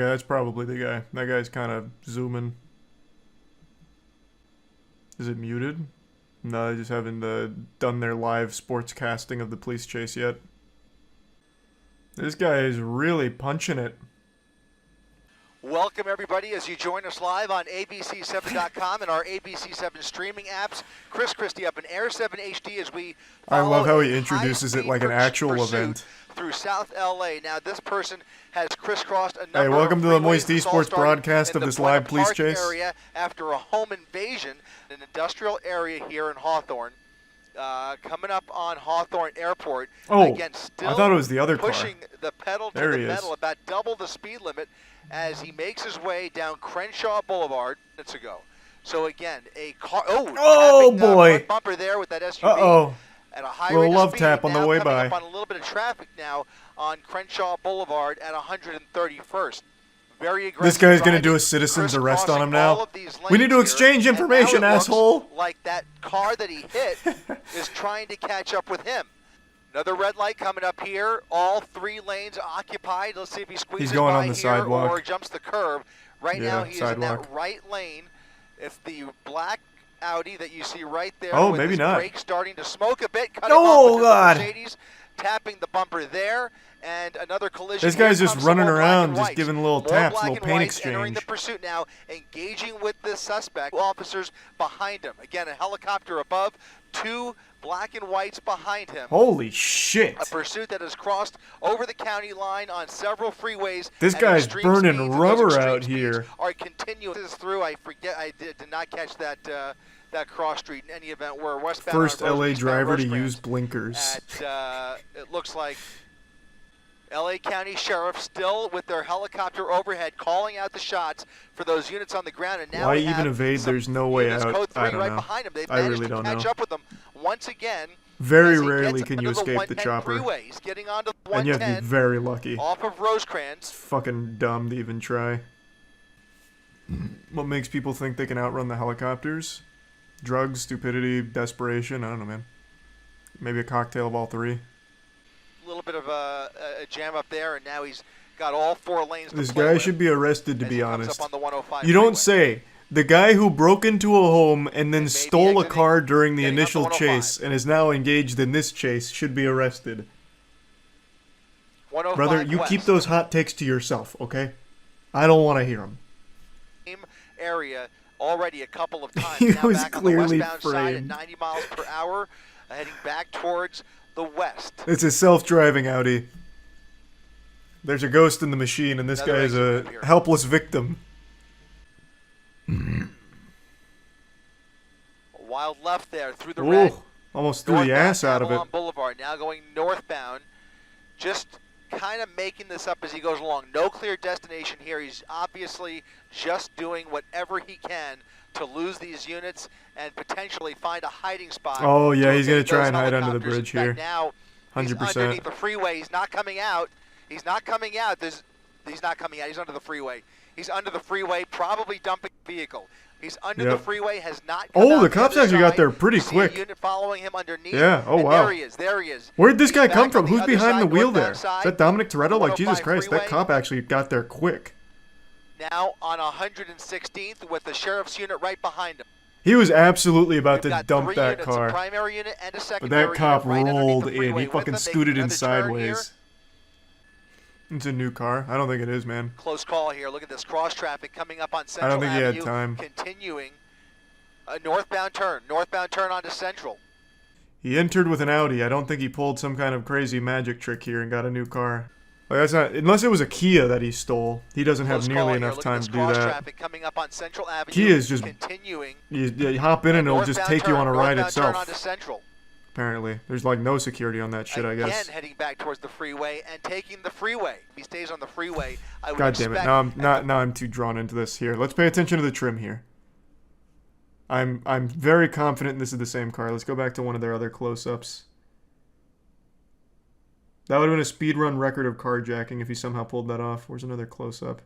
Yeah, that's probably the guy. That guy's kind of zooming. Is it muted? No, they just haven't done their live sports casting of the police chase yet. This guy is really punching it. Welcome, everybody, as you join us live on abc7.com and our ABC7 streaming apps. Chris Christie up in Air 7 HD as we I follow love how he introduces it like an actual event. Through South LA. Now, this person has crisscrossed a number Hey, welcome of to the freeways. Moist This all Esports started broadcast in of the this live Buena police Park chase. area after a home invasion in an industrial area here in Hawthorne. Coming up on Hawthorne Airport. Oh, again, still I thought it was the other car. pushing the pedal to the metal, about double the speed limit as he makes his way down Crenshaw Boulevard minutes ago. So again, a car. Oh tapping, boy! front bumper there with that SUV. Uh-oh. At a high Little rate of love speed. tap on the way by. Up on a little bit of traffic now on Crenshaw Boulevard at 131st. Very aggressive. This guy's gonna do a citizen's arrest on him now. We need to exchange information, asshole. Like that car that he hit is trying to catch up with him. Another red light coming up here. All 3 lanes occupied. Let's see if he squeezes going by on the here sidewalk. or jumps the curb. Right Yeah, now he is in sidewalk. that right lane. It's the black Audi that you see right there. Oh, with maybe his not. brakes starting to smoke a bit. Cutting Oh, off with God. the Mercedes, tapping the bumper there, and another collision. This guy's Here just comes running some more black around, and just whites. giving little More taps, black little and paint whites entering the exchange. pursuit now, engaging with the suspect. Officers behind him. Again, a helicopter above, 2 black and whites behind him. Holy shit! A pursuit that has crossed over the county line on several freeways. This at guy's extreme burning speeds, and those rubber extreme out speeds here. Are continuing this through. I forget. I did not catch that that cross street in any event. We're westbound. First on LA driver to Rosecrans use blinkers. At it looks like LA County Sheriff still with their helicopter overhead calling out the shots for those units on the ground. And now Why we even have evade? some There's no way units, out. Code 3 I don't right know. behind them. They've I managed really to don't catch know. up with them once again. Very as he rarely gets can you under the escape the 110 chopper. freeway. He's getting onto the And you have to 110 be very lucky. off of Rosecrans. It's fucking dumb to even try. What makes people think they can outrun the helicopters? Drugs, stupidity, desperation, I don't know, man. Maybe a cocktail of all 3. A little bit of a jam up there, and now he's got all 4 lanes This to play guy with should be arrested, to as be he comes honest. up on the 105 You don't freeway. say. The guy who broke into a home and then And maybe stole a exiting, car during the getting up initial the 105. chase and is now engaged in this chase should be arrested. 105 Brother, you west. keep those hot takes to yourself, okay? I don't want to hear them. Same area already a couple of times. He now was back on clearly the westbound side at framed. 90 miles per hour, heading back towards the west. It's a self-driving Audi. There's a ghost in the machine, and this Another guy is exit a move here. helpless victim. A wild left there through the Ooh, red. almost threw the Northbound ass out of it. Avalon Boulevard, now going northbound, just kind of making this up as he goes along. No clear destination here. He's obviously just doing whatever he can to lose these units and potentially find a hiding spot. Oh, yeah, to he's going to evade try those and hide under the helicopters. bridge In here. fact, now he's 100%. underneath the freeway. He's not coming out. He's not coming out. He's not coming out. He's under the freeway. He's under the freeway, probably dumping the vehicle. He's under the Yep. freeway, has not come Oh, out the the cops other actually got side. there pretty You see quick. a unit following him underneath. Yeah, oh, and wow. There he is. There he is. Where'd this He's guy back come on from? the Who's other behind the side, wheel there? northbound Is side, that Dominic Toretto? Like, 105 Jesus Christ, that freeway. cop actually got there quick. Now on 116th with the sheriff's unit right behind him. He was absolutely about We've to got dump 3 that units, car. a primary unit and a But secondary that cop unit right underneath rolled the in. freeway He with fucking them, scooted making in another turn here. sideways. It's a new car. I don't think it is, man. Close call here. Look at this cross traffic coming up on I Central don't think he had Avenue. time. Continuing a northbound turn onto Central. He entered with an Audi. I don't think he pulled some kind of crazy magic trick here and got a new car. Like, that's not, unless it was a Kia that he stole. He doesn't have Close call nearly here. enough Look at time this to do cross that. traffic coming up on Central Avenue. Kia is just continuing. You hop in and it'll just Northbound take you turn, on a ride northbound turn onto itself. Central. Apparently, there's like no security on that shit. I guess. Again, heading back towards the freeway and taking the freeway. If he stays on the freeway, I would God damn it! expect Now I'm too drawn into this. Here, let's pay attention to the trim here. I'm very confident this is the same car. Let's go back to one of their other close-ups. That would have been a speedrun record of carjacking if he somehow pulled that off. Where's another close-up?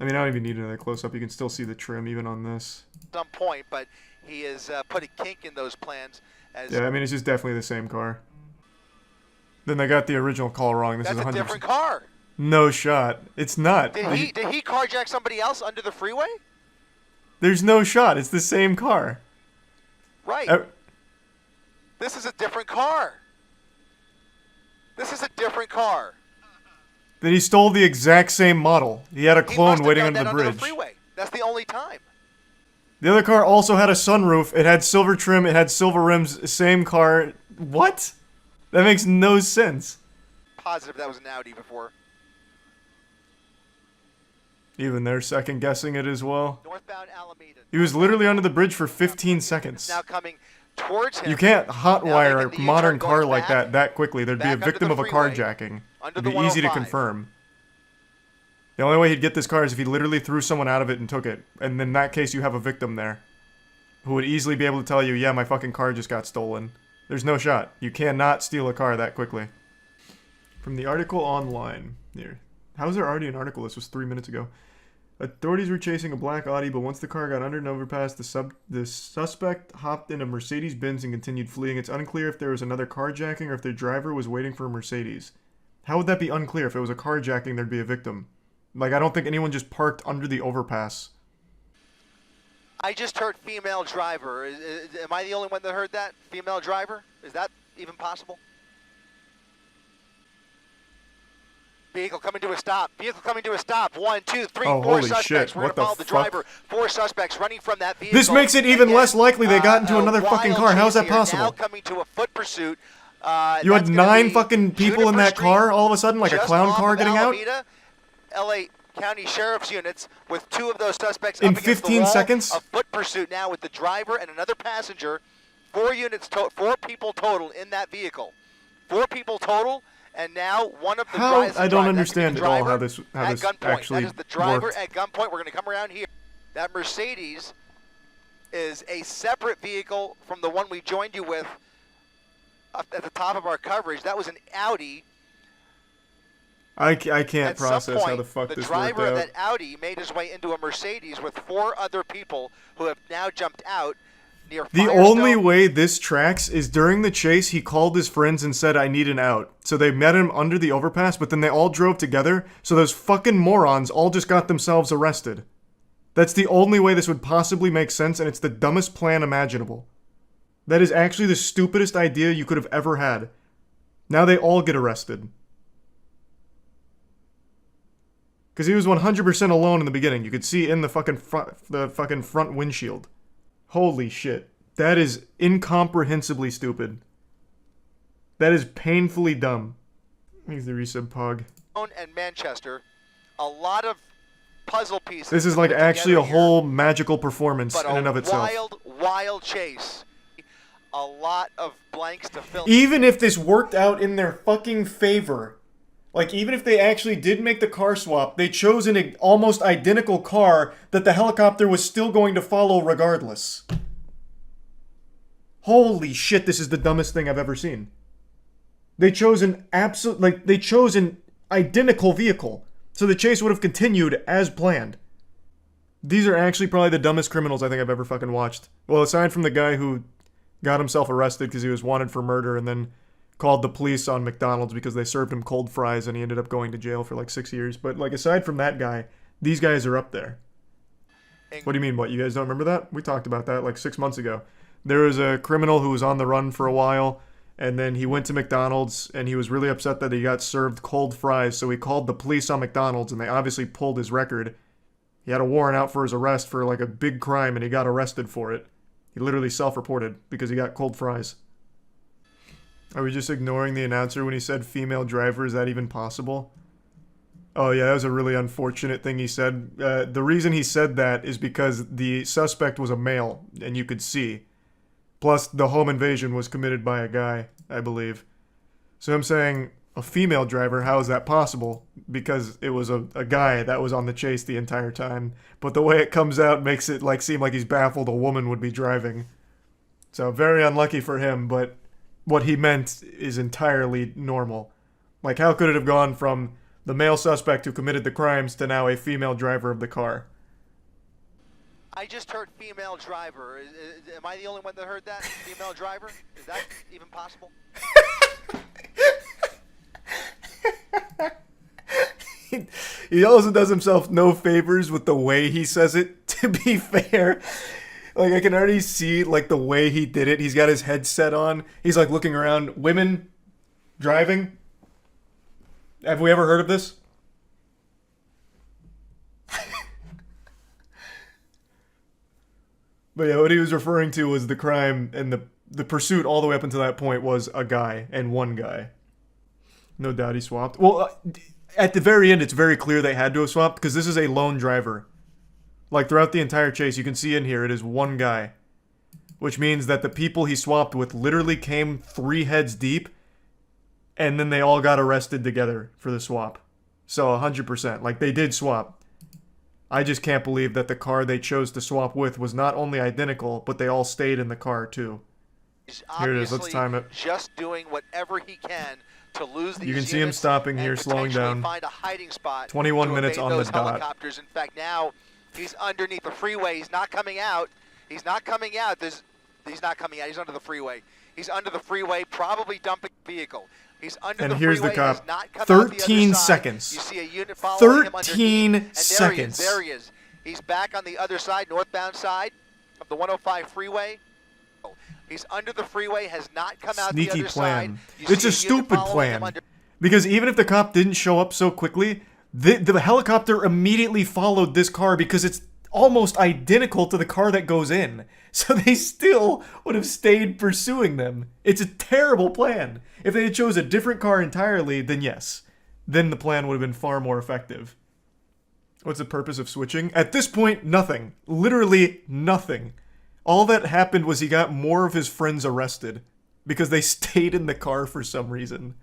I mean, I don't even need another close-up. You can still see the trim even on this. some point, but he has put a kink in those plans. As Yeah, I mean, it's just definitely the same car. Then they got the original call wrong. This that's is a 100%. different car. no shot. It's not. Did he carjack somebody else under the freeway? There's no shot. It's the same car. Right. This is a different car. This is a different car. Then he stole the exact same model. He had a clone waiting under the bridge. Under the freeway. That's the only time. The other car also had a sunroof. It had silver trim. It had silver rims. Same car. What? That makes no sense. Positive that was an Audi before. Even they're second guessing it as well. Northbound Alameda. He was literally under the bridge for 15 seconds. Now coming towards him. You can't hotwire a modern car like that quickly. There'd be a victim of a carjacking. It'd be easy to confirm. The only way he'd get this car is if he literally threw someone out of it and took it. And in that case, you have a victim there. Who would easily be able to tell you, yeah, my fucking car just got stolen. There's no shot. You cannot steal a car that quickly. From the article online. Here. How is there already an article? This was 3 minutes ago. Authorities were chasing a black Audi, but once the car got under an overpass, the suspect hopped in a Mercedes-Benz and continued fleeing. It's unclear if there was another carjacking or if the driver was waiting for a Mercedes. How would that be unclear? If it was a carjacking, there'd be a victim. Like, I don't think anyone just parked under the overpass. I just heard female driver. Am I the only one that heard that? Female driver? Is that even possible? Vehicle coming to a stop. Vehicle coming to a stop. 1, 2, 3, 4 suspects. Shit. We're going to follow the driver. 4 suspects running from that vehicle. This makes it even less likely they got into another fucking car. How is that possible? Now coming to a foot pursuit. You had 9 fucking people in that car all of a sudden, like a clown car getting out? LA County Sheriff's units with 2 of those suspects in up against 15 the wall. seconds? A foot pursuit now with the driver and another passenger. 4 people total in that vehicle. 4 people total. And now one of the drivers. I don't understand at all how this actually That is the driver worked. at gunpoint. We're going to come around here. That Mercedes is a separate vehicle from the one we joined you with at the top of our coverage. That was an Audi. I can't process how the fuck this worked out. The driver of that Audi made his way into a Mercedes with 4 other people who have now jumped out. The only way this tracks is during the chase, he called his friends and said, I need an out. So they met him under the overpass, but then they all drove together, so those fucking morons all just got themselves arrested. That's the only way this would possibly make sense, and it's the dumbest plan imaginable. That is actually the stupidest idea you could have ever had. Now they all get arrested. Because he was 100% alone in the beginning. You could see in the fucking front windshield. Holy shit. That is incomprehensibly stupid. That is painfully dumb. Here's the resub pog. And Manchester, a lot of puzzle pieces. This is like actually a whole magical performance in and of itself. Wild chase. A lot of blanks to fill. Even if this worked out in their fucking favor, like even if they actually did make the car swap, they chose an almost identical car that the helicopter was still going to follow regardless. Holy shit, this is the dumbest thing I've ever seen. They chose an identical vehicle, so the chase would have continued as planned. These are actually probably the dumbest criminals I think I've ever fucking watched. Well, aside from the guy who got himself arrested because he was wanted for murder and then called the police on McDonald's because they served him cold fries and he ended up going to jail for like 6 years. But like aside from that guy, these guys are up there. What do you mean, what? You guys don't remember that? We talked about that like 6 months ago. There was a criminal who was on the run for a while, and then he went to McDonald's and he was really upset that he got served cold fries, so he called the police on McDonald's and they obviously pulled his record. He had a warrant out for his arrest for like a big crime and he got arrested for it. He literally self-reported because he got cold fries. Are we just ignoring the announcer when he said female driver? Is that even possible? Oh yeah, that was a really unfortunate thing he said. The reason he said that is because the suspect was a male, and you could see. Plus, the home invasion was committed by a guy, I believe. So I'm saying, a female driver, how is that possible? Because it was a guy that was on the chase the entire time. But the way it comes out makes it like seem like he's baffled a woman would be driving. So very unlucky for him, but what he meant is entirely normal. Like, how could it have gone from the male suspect who committed the crimes to now a female driver of the car? I just heard female driver. Am I the only one that heard that? Female driver? Is that even possible? He also does himself no favors with the way he says it, to be fair. Like, I can already see, like, the way he did it. He's got his headset on. He's, like, looking around. Women driving. Have we ever heard of this? But yeah, what he was referring to was the crime, and the pursuit all the way up until that point was a guy and one guy. No doubt he swapped. Well, at the very end, it's very clear they had to have swapped because this is a lone driver. Like, throughout the entire chase, you can see in here, it is one guy. Which means that the people he swapped with literally came 3 heads deep, and then they all got arrested together for the swap. So, 100%. Like, they did swap. I just can't believe that the car they chose to swap with was not only identical, but they all stayed in the car, too. Here it is, let's time it. Just doing whatever he can to lose these You can see him stopping here, slowing down. Find a hiding spot 21 minutes on the dot. Helicopters. In fact, now he's underneath the freeway. He's not coming out. He's not coming out. He's not coming out. He's under the freeway. He's under the freeway, probably dumping vehicle. He's under and the here's freeway. the cop. Not come 13 out the seconds. You see a unit following him 13 seconds. There he is. He's back on the other side, northbound side of the 105 freeway. He's under the freeway, has not come out the other plan. Side. It's a stupid plan. Because even if the cop didn't show up so quickly, the helicopter immediately followed this car because it's almost identical to the car that goes in. So they still would have stayed pursuing them. It's a terrible plan. If they had chose a different car entirely, then yes. Then the plan would have been far more effective. What's the purpose of switching? At this point, nothing. Literally nothing. All that happened was he got more of his friends arrested because they stayed in the car for some reason.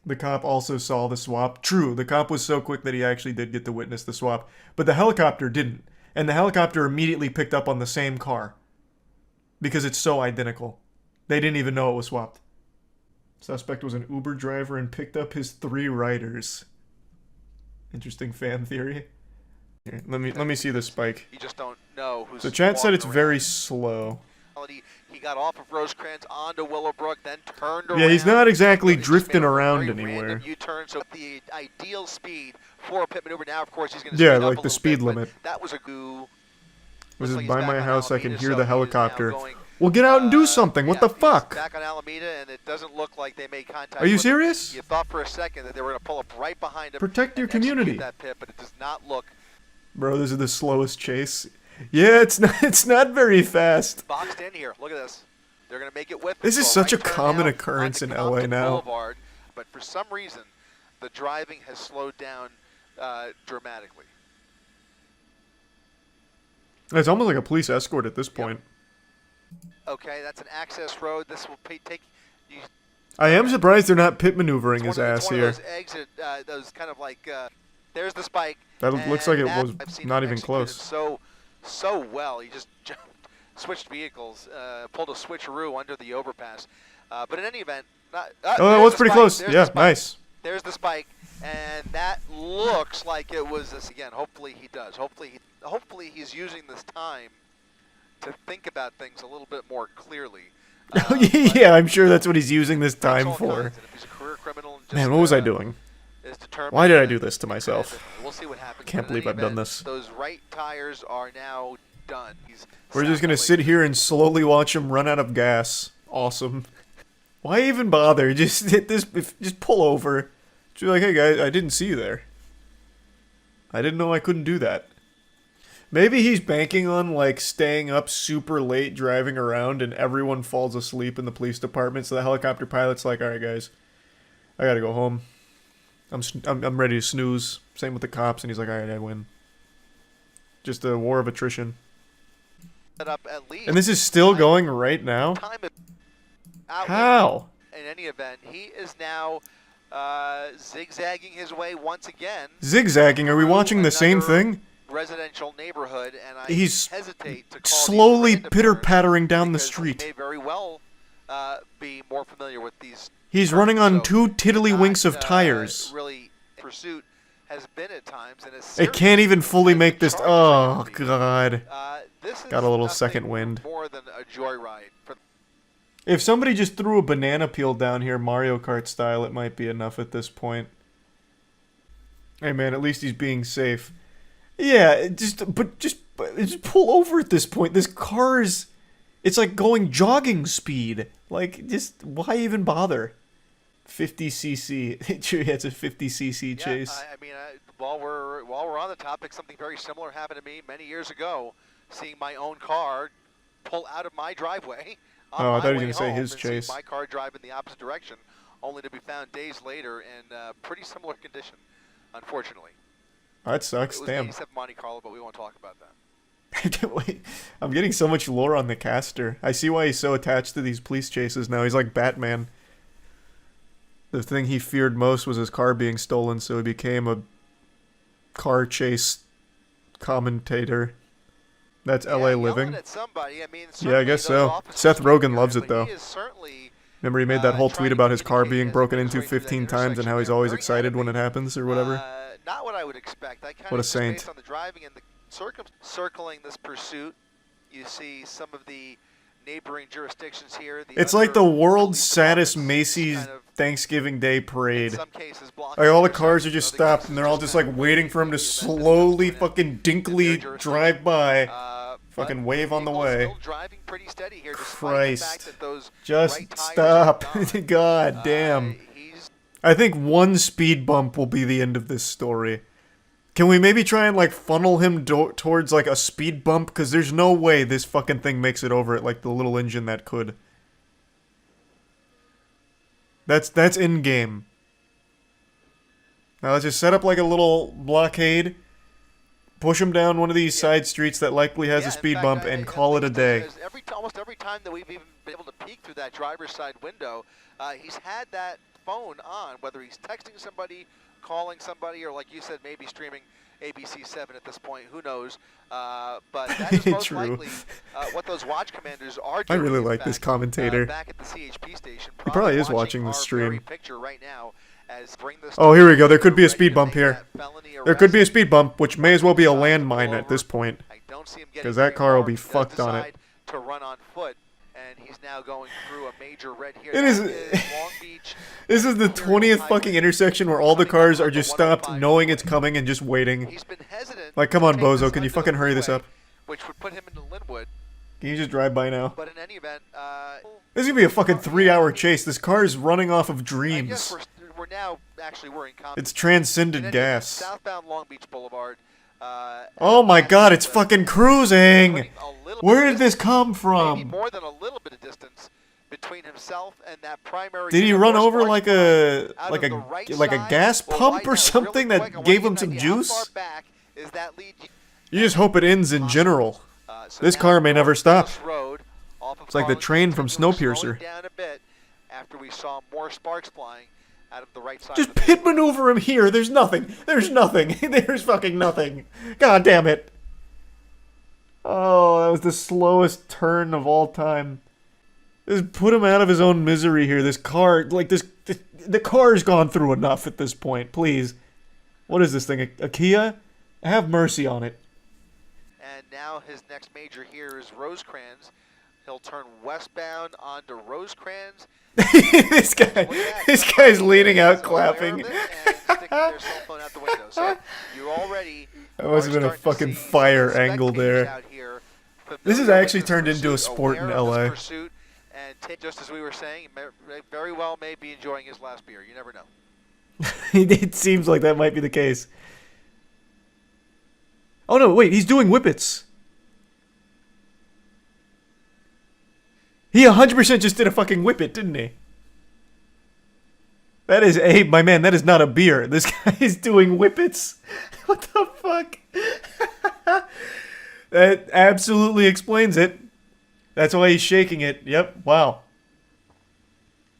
The cop also saw the swap. True, the cop was so quick that he actually did get to witness the swap, but the helicopter didn't. And the helicopter immediately picked up on the same car because it's so identical. They didn't even know it was swapped. Suspect was an Uber driver and picked up his 3 riders. Interesting fan theory. Here, let me see the spike. You just don't know who's. So chat said it's very slow. He got off of Rosecrans onto Willowbrook, then turned around. Yeah, he's not exactly drifting around anywhere. U-turn, so the ideal speed for a pit maneuver. Now, of course, he's going to yeah, like the speed limit. That was a goo. This is by my house. I can hear the helicopter. Well, get out and do something. What the fuck? Back on Alameda, and it doesn't look like they made contact. Are you serious? You thought for a second that they were going to pull up right behind him. Protect your community. That pit, but it does not look. Bro, this is the slowest chase. Yeah, it's not very fast. Boxed in here. Look at this. They're going to make it with. This is such a common occurrence in LA now. Boulevard, but for some reason, the driving has slowed down dramatically. It's almost like a police escort at this point. Okay, that's an access road. This will take. I am surprised they're not pit maneuvering his ass here. Those exit, those kind of like. There's the spike. That looks like it was not even close. So well. He just jumped, switched vehicles, pulled a switcheroo under the overpass. But in any event, oh, that was pretty close. Yeah, nice. There's the spike, and that looks like it was this again. Hopefully he does. Hopefully he's using this time to think about things a little bit more clearly. Yeah, I'm sure that's what he's using this time for. If he's a career criminal and just, man, what was I doing? Why did I do this to myself? We'll see what happens. Can't believe I've done this. Those right tires are now done. We're just gonna sit here and slowly watch him run out of gas. Awesome. Why even bother? Just hit this. Just pull over. Just be like, hey guys, I didn't see you there. I didn't know I couldn't do that. Maybe he's banking on like staying up super late driving around and everyone falls asleep in the police department. So the helicopter pilot's like, all right guys, I gotta go home. I'm ready to snooze. Same with the cops, and he's like, all right, I win. Just a war of attrition. And this is still going right now? How? In any event, he is now zigzagging his way once again. Zigzagging? Are we watching the same thing? Residential neighborhood, and I he's hesitate to call slowly pitter-pattering down the street. He may very well be more familiar with these. He's running on 2 tiddlywinks of tires. Really, pursuit has been at times, and it can't even fully make this. Oh god! This got a little second wind. More than a joyride. If somebody just threw a banana peel down here, Mario Kart style, it might be enough at this point. Hey man, at least he's being safe. Yeah, just pull over at this point. This car is, it's like going jogging speed. Like, just why even bother? 50cc. It's a 50cc chase. I mean, while we're on the topic, something very similar happened to me many years ago. Seeing my own car pull out of my driveway on Oh, I my thought you were way gonna say home his and chase. seeing my car drive in the opposite direction, only to be found days later in pretty similar condition, unfortunately. That sucks. It was Damn. 87 Monte Carlo, but we won't talk about that. I can't wait. I'm getting so much lore on the caster. I see why he's so attached to these police chases now. He's like Batman. The thing he feared most was his car being stolen, so he became a car chase commentator. That's LA living. At somebody. I mean, Yeah, I guess so. Seth Rogen loves it, though. He is certainly, Remember he made that whole tweet about his car being broken into into 15 times and how he's always excited when it happens or whatever? not what I would expect. I kind What a of saint. based on the driving and the circling this pursuit, you see some of the neighboring jurisdictions here. It's like the world's police saddest departments Macy's kind of, Thanksgiving Day in parade. some cases, blocking Like all the intersections, cars are just in other stopped cases and they're all just kind like of waiting for him to the event that's slowly in fucking their dinkily jurisdiction. drive by. But Fucking wave on the vehicles way. Still driving pretty steady here, despite Christ. the fact that those Just right tires stop. are gone. God damn. He's I think one speed bump will be the end of this story. Can we maybe try and like funnel him towards like a speed bump? Because there's no way this fucking thing makes it over it like the little engine that could. That's in game. Now let's just set up like a little blockade, push him down one of these side streets that likely has a in speed fact, bump, and call it a day. Almost every time that we've even been able to peek through that driver's side window, he's had that phone on, whether he's texting somebody, calling somebody, or like you said, maybe streaming ABC7 at this point. Who knows? But that is most True. likely what those watch commanders are I doing. really in like this fact, commentator. back at the CHP station. He probably is watching the our stream. very picture right now as bring this Oh, here we go. There to could be a ready speed to bump make here. that felony There could be a arrest. speed bump, which may as well be a Decides to pull landmine at this over. point. I don't see him getting 'Cause that very car will far, be but he does fucked on it. decide to run on foot, and he's now going through a major red here. It is- That is Long Beach. This is the 20th fucking intersection where all the cars are just stopped knowing it's coming and just waiting. He's been hesitant. Like, come to on, take Bozo, this can you under the fucking hurry this freeway, up? Which would put him into Linwood, Can you just drive by now? but in any event, This is gonna be a fucking 3-hour chase. This car is running off of I guess dreams. we're now actually in conflict. It's transcended In any event, gas. Southbound Long Beach Boulevard. Oh my god, it's fucking cruising! Putting a little Where bit did this come maybe from? more than a little bit of distance between himself and that primary. Did he unit run or over spark like plug a out like of a the right like a side gas or pump wide or now? something Really that quick, I gave want him you to some know how far juice? back is that lead? You just hope it ends in general. So This now car may never north stop. Coast Road, off of It's like the Carlton, train from continuing slowing Snowpiercer. down a bit after we saw more sparks flying out of the right side. Just of the pit maneuver him here. There's nothing. There's nothing. There's fucking nothing. God damn it. Oh, that was the slowest turn of all time. Just put him out of his own misery here. This car, like the car's gone through enough at this point. Please. What is this thing? A Kia? Have mercy on it. And now his next major here is Rosecrans. He'll turn westbound onto Rosecrans. this guy's leaning out clapping. So you already That must have been a fucking fire angle there. This has actually turned into a sport in LA. And just as we were saying, very well may be enjoying his last beer. You never know. It seems like that might be the case. Oh no, wait, he's doing whippets. He 100% just did a fucking whippet, didn't he? That is my man, that is not a beer. This guy is doing whippets. What the fuck? That absolutely explains it. That's why he's shaking it. Yep, wow.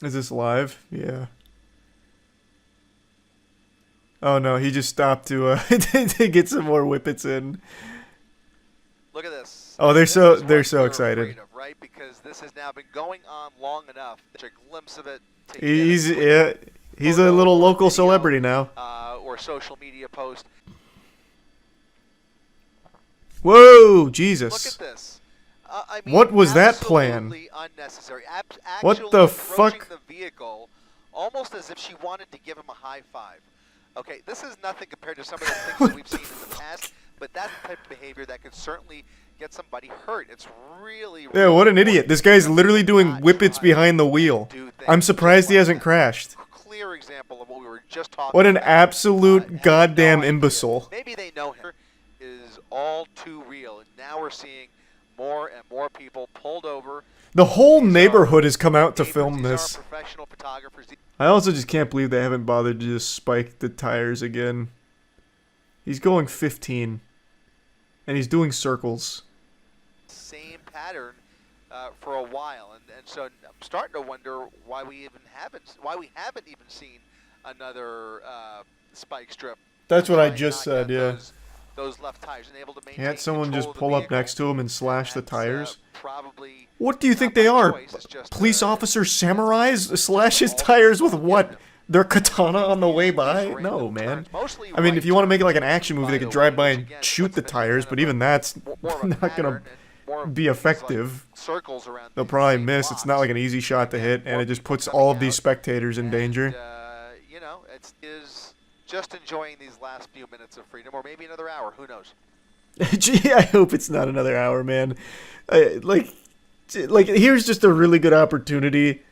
Is this live? Yeah. Oh no, he just stopped to to get some more whippets in. Look at this. Oh, they're This so is what we're excited. afraid of, right? Because this has now been going on long enough. Get a glimpse of it. To He's get a quick he's a photo little or local video, celebrity now. or social media post. Whoa, Look Jesus. at this. I mean, What was that plan? absolutely unnecessary. What Actually the approaching fuck? the vehicle, almost as if she wanted to give him a high five. Okay, this is nothing compared to some of the things that we've seen in the past, but that's the type of behavior that could certainly get somebody hurt. It's really, Yeah, what an important idiot. This guy's that we literally doing not whippets try behind the and wheel. do things I'm surprised just he like hasn't that. crashed. Clear example of what we were just talking What an about. absolute Had goddamn no idea. imbecile. Maybe they know him is all too real, and now we're seeing more and more people pulled over. The whole These neighborhood are has come out to neighbors, film these this. aren't professional photographers. I also just can't believe they haven't bothered to just spike the tires again. He's going 15. And he's doing circles. Same pattern for a while, and so I'm starting to wonder why we haven't even seen another spike strip. That's what I Try and just knock out said, yeah. Those left tires and able to maintain Can't someone control just of the pull up vehicle. next to him and slash the That's, tires? probably What do you not think they by are? choice, it's just, Police officer samurais? Slash his tires with what? Their katana on the way by? these No, random man. turns, mostly I mean, if you want to right make it like an turns, action movie, by they the could drive way, by which and again shoot puts the them in tires, kind but of even that's more of a not pattern gonna and more of be these, like, effective. circles around They'll these probably same miss. It's not blocks. like an easy shot to Again, hit, and more it just people puts all coming of these out, spectators in and, danger. you know, is just enjoying these last few minutes of freedom, or maybe another hour. Who knows? Gee, I hope it's not another hour, man. Like, here's just a really good opportunity.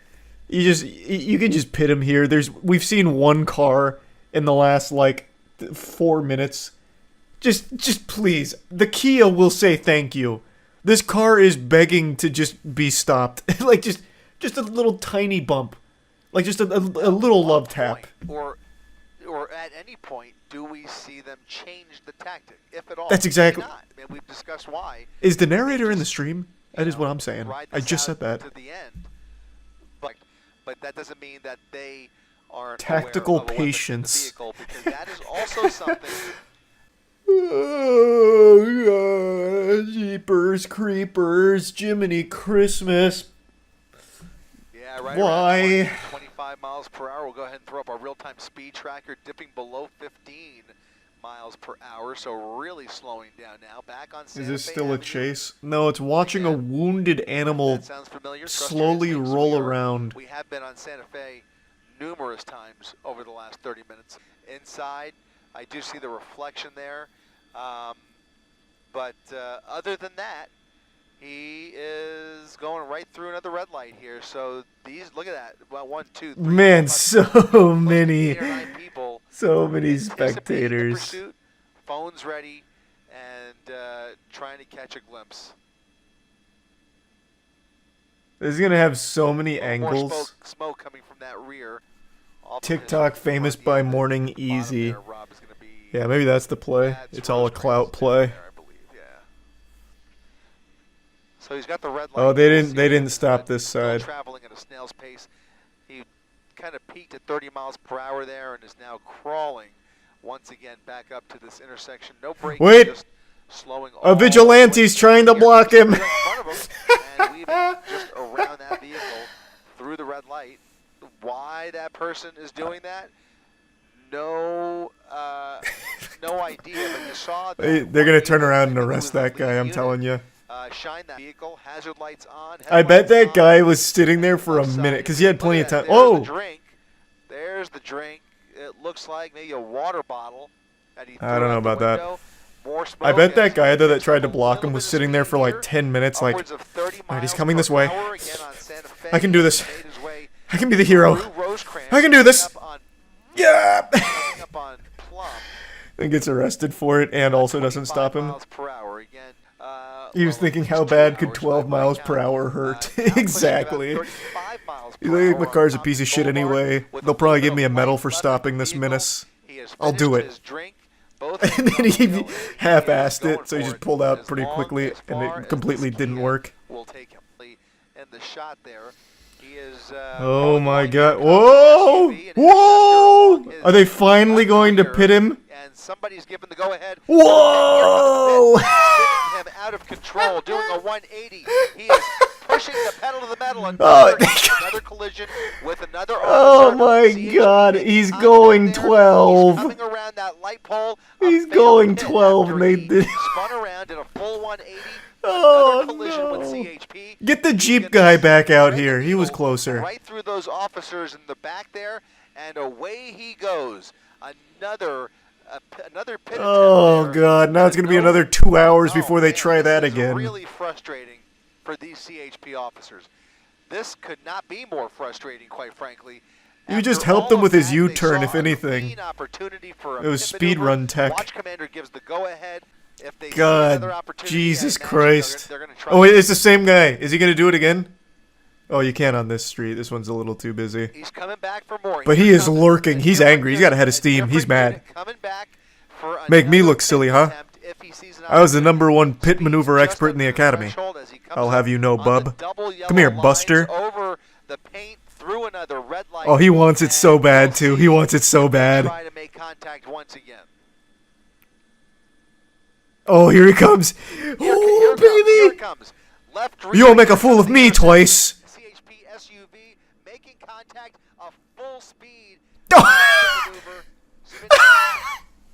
You can just pit him here. We've seen one car in the last like 4 minutes. Just please, the Kia will say thank you. This car is begging to just be stopped. Like just a little tiny bump, like just a little love tap. Or at any point, do we see them change the tactic, if at all? That's exactly. Maybe not. I mean, we've discussed why. Is the narrator in the stream? That is what I'm saying. Ride I this just out said that. to the end. But that doesn't mean that they aren't Tactical aware of a weapon in the patience. vehicle, because that is also something. Oh, God. Jeepers, creepers, Jiminy Christmas. Yeah, right. Why? Around 25 miles per hour. We'll go ahead and throw up our real-time speed tracker, dipping below 15 miles per hour, so really slowing down now. Back on Santa Is this Fe still a Avenue. chase? No, it's watching a wounded animal That sounds familiar. Trust your slowly instincts. roll around. We have been on Santa Fe numerous times over the last 30 minutes. Inside, I do see the reflection there. But other than that, he is going right through another red light here. So look at that. Well, 1, 2, 3. Man, 4, 5, so 6, close to many, 8 or 9 people so many anticipating the spectators. pursuit, phones ready, and trying to catch a glimpse. This is gonna have so many More angles. smoke coming from that rear. Off of his TikTok famous front. by Yeah, the morning bottom easy. there, Rob, is gonna be, Yeah, maybe that's the play. that's It's all a Rosecrans clout down play. there, I believe, yeah. So he's got the red light. Oh, they We'll didn't. see They if didn't he's stop still this side. traveling at a snail's pace. He kind of peaked at 30 miles per hour there and is now crawling once again back up to this intersection. No braking, Wait! just slowing. A all vigilante's the way trying to here. block him. Right in front of him, and weaving just around that vehicle through the red light. Why that person is doing that? No, no idea. But you saw that They're gonna one turn unit, around I and think it arrest was the that guy. lead I'm unit, telling you. shine that vehicle, hazard lights on. I bet headlights that on, guy was sitting there for a left side minute of because the he had vehicle. plenty Look of at time. that. Oh, There's the drink. There's the drink. It looks like maybe a water bottle that he threw I don't know out the about that. window. More smoke. I bet that as guy he though that picks tried up to a block little him bit was of sitting there speed for like here. 10 minutes. Like, Upwards of 30 alright, he's miles coming per this way. hour again on Santa Fe. I can do this. He made his way I can be the hero. through Rosecrans, I can do this. coming up on- Yeah. coming up on Plum. And gets arrested for it, and also doesn't 25 stop him. miles per hour again. He was Well, thinking, it's how 2 bad could hours 12 by my miles count. per hour hurt? Now pushing Exactly. about 35 miles per You think hour my on car's a Thompson piece of shit Boulevard anyway? with They'll a probably little give bit me a of medal light for left in stopping the this vehicle. menace. He has I'll do finished it. his drink. Both And hands then on he the wheel, and half-assed is it, going so he for just it. pulled out As pretty long quickly, as and far it as completely this didn't Kia work. will take him. And the shot there, he is. Oh my going god. to Whoa! SUV and Whoa! interceptor along Are they his finally left going to rear, pit him? And somebody's given the go-ahead. Whoa! And here comes the pit, spinning him out of control, doing a 180. He is pushing the pedal to the metal. Another collision with another officer. Oh my CHP god, he's on going there. He's 12. coming around that light pole. He's A failed going pit 12, after they he did- spun around in a full 180. Oh, Another collision no. with CHP. Get the He's Jeep gonna guy back out thread the here. He was needle closer. Right through those officers in the back there, and away he goes. Another another pit Oh attempt there. god, now it's gonna be another 2 hours before they try that This again. is really frustrating for these CHP officers. This could not be more frustrating, quite frankly. You just After helped all him with of his that, U-turn, they if saw a anything. clean opportunity for a It was pit speed maneuver. run tech. Watch commander gives the go-ahead. If they see another God, opportunity, Jesus I imagine Christ. they're gonna try. Oh wait, it's the same guy. Is he gonna do it again? Oh, you can't on this street. This one's a little too busy. He's coming back for more. But Here he is comes lurking. a He's different angry. He's got a head of unit, steam. He's different mad. unit coming back for Make me another look silly, pit huh? attempt if he sees an I was the opportunity. #1 pit Speed's maneuver just expert in the under academy. threshold as he comes I'll have up you know, on the bub. double yellow Come here, lines Buster. Over the paint, through another red light. Oh, he wants it so And bad, we'll too. see He wants it so if they bad. Try to make contact once again. Oh, here he comes. Here Oh, it comes, here baby. it comes. Left You won't make a rear fool of comes me the twice. CHP SUV making contact a full speed. Oh. Maneuver, spinning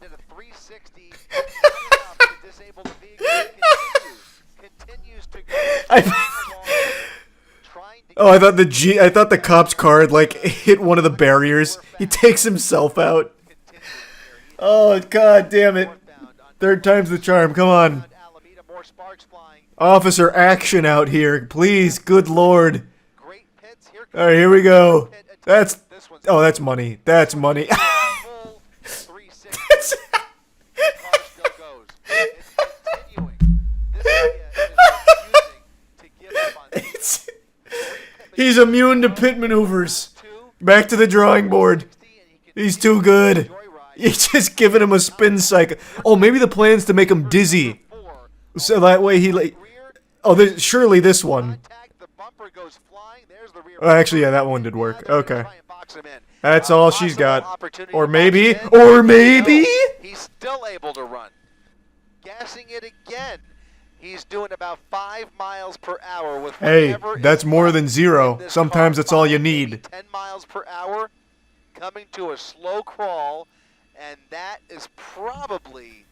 did a 360. Not enough to disable the vehicle. Continues to go. Oh, I thought the cop's car had, like, hit one of the barriers. He takes himself out. Oh, god damn it. Third time's the charm. Come on. Officer action out here. Please, good lord. Alright, here we go. That's money. That's money. He's immune to pit maneuvers. Back to the drawing board. He's too good. You're just giving him a spin cycle. Oh, maybe the plan's to make him dizzy. So that way he like... Oh, surely this one. Oh, actually, yeah, that one did work. Okay. That's all she's got. Or maybe... He's still able to run. Gassing it again. He's doing about 5 miles per hour with Hey, that's more than 0. Sometimes that's all you need. 10 miles per hour, coming to a slow crawl, and that is probably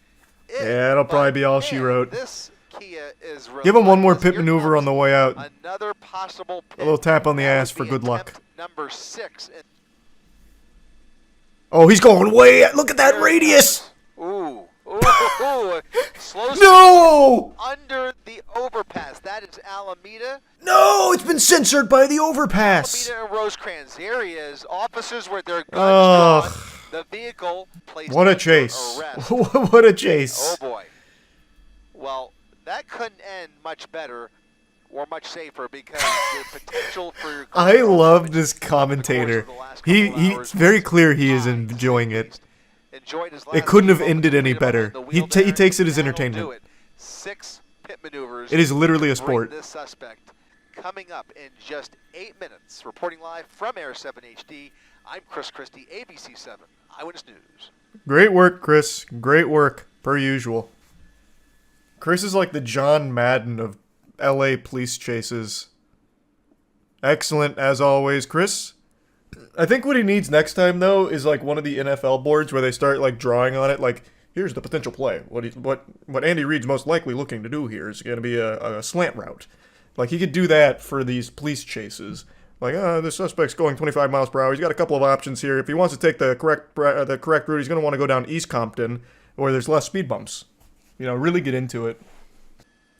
it. Yeah, that'll probably be all she wrote. This Kia is Give him one more relentless. pit maneuver on the way out. Another possible pit. A little tap on the That ass would for be good luck. attempt number 6. Oh, he's going way... Look at that radius! Ooh. Slow No! under the overpass. That is Alameda. No, it's been censored by the overpass. Alameda and Rosecrans. Here he is. Officers with their guns Ugh. drawn. The vehicle placed What a under chase. arrest. What a chase. Oh boy. Well, that couldn't end much better or much safer because the potential for... I love this commentator. He's very clear he is enjoying it. It couldn't have ended any better. He takes it as entertainment. 6 pit maneuvers. It is literally a to bring sport. This suspect coming up in just 8 minutes. Reporting live from Air 7 HD. I'm Chris Christie, ABC 7 Eyewitness News. Great work, Chris. Great work, per usual. Chris is like the John Madden of LA police chases. Excellent, as always, Chris. I think what he needs next time, though, is like one of the NFL boards where they start like drawing on it, like, here's the potential play. What Andy Reid's most likely looking to do here is going to be a slant route. Like, he could do that for these police chases. Like, the suspect's going 25 miles per hour. He's got a couple of options here. If he wants to take the correct route, he's going to want to go down East Compton, where there's less speed bumps. You know, really get into it.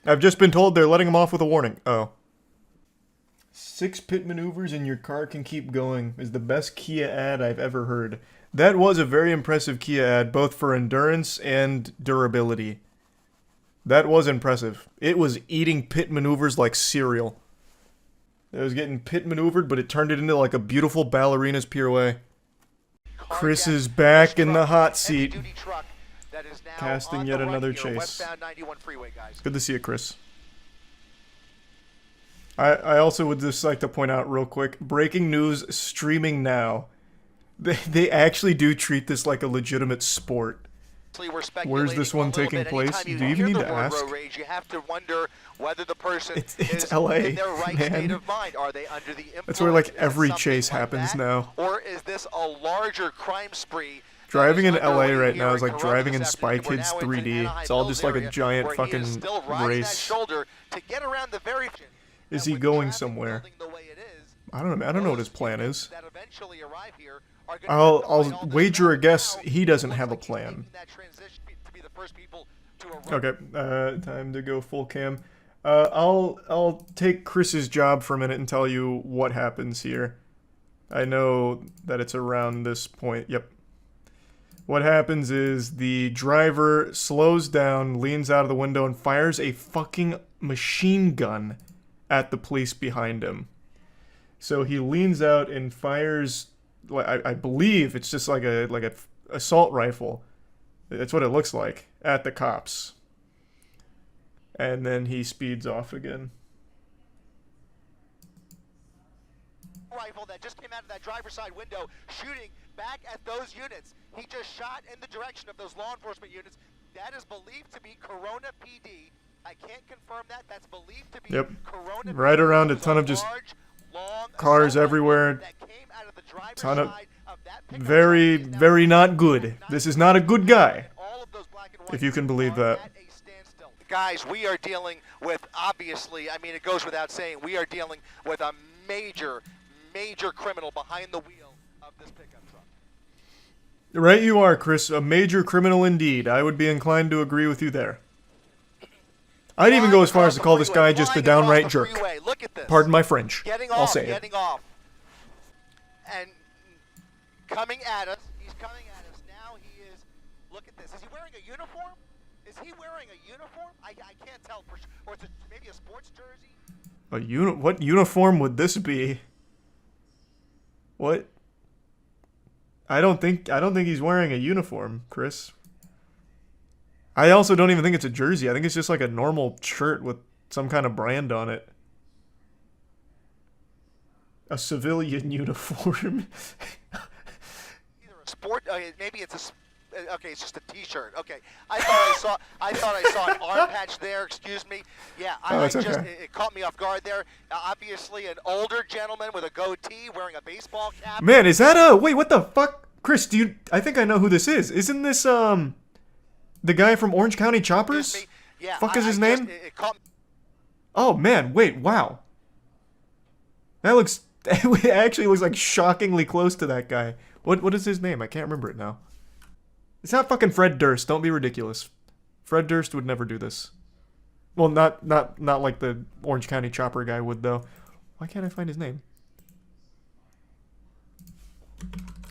I've just been told they're letting him off with a warning. Oh. 6 pit maneuvers and your car can keep going is the best Kia ad I've ever heard. That was a very impressive Kia ad, both for endurance and durability. That was impressive. It was eating pit maneuvers like cereal. It was getting pit maneuvered, but it turned it into like a beautiful ballerina's pirouette. Chris is back in the hot seat. Casting yet another chase. Good to see you, Chris. I also would just like to point out real quick, breaking news streaming now. They actually do treat this like a legitimate sport. Where's this one taking place? Do you even need to ask? Rage, you have to wonder whether the person It's is LA, in their right man. state of mind. Are they under the influence? That's where like Is it every something chase like happens that? now. Or is this a larger crime spree? Driving in LA underway right here now is like Corona driving in this Spy afternoon. We're Kids now into 3D. Anaheim It's all Hills just like a area giant where he is fucking still riding that race. shoulder to get around the very... Is he going somewhere? I don't know what his plan is. That eventually arrive here are gonna I'll wager a guess he doesn't have a plan. Okay, time to go full cam. I'll take Chris's job for a minute and tell you what happens here. I know that it's around this point. Yep. What happens is the driver slows down, leans out of the window, and fires a fucking machine gun at the police behind him. So he leans out and fires, I believe it's just like a assault rifle. That's what it looks like, at the cops. And then he speeds off again. Rifle that just came out of that driver's side window, shooting back at those units. He just shot in the direction of those law enforcement units. That is believed to be Corona PD. I can't confirm that. That's believed to be Corona PD. Right around a ton of just cars everywhere. Ton of very, very not good. This is not a good guy, if you can believe that. Guys, we are dealing with, obviously, I mean, it goes without saying, we are dealing with a major criminal behind the wheel of this pickup truck. Right you are, Chris. A major criminal indeed. I would be inclined to agree with you there. I'd even go as far as to call this guy just a downright jerk. Look at this. Pardon my French. I'll say it. Getting off. And coming at us. He's coming at us. Now he is, look at this. Is he wearing a uniform? Is he wearing a uniform? I can't tell for sure. Or is it maybe a sports jersey? What uniform would this be? What? I don't think he's wearing a uniform, Chris. I also don't even think it's a jersey. I think it's just like a normal shirt with some kind of brand on it. A civilian uniform. Either a sport, maybe it's a. Okay, it's just a T-shirt. Okay, I thought I saw an arm patch there. Excuse me. Yeah, it caught me off guard there. Obviously, an older gentleman with a goatee wearing a baseball cap. Man, is that a wait? What the fuck, Chris? I think I know who this is. Isn't this the guy from Orange County Choppers? Yeah. Fuck is his name? Oh man, wait, wow. That looks. It actually looks like shockingly close to that guy. What is his name? I can't remember it now. It's not fucking Fred Durst. Don't be ridiculous. Fred Durst would never do this. Well, not like the Orange County Chopper guy would, though. Why can't I find his name?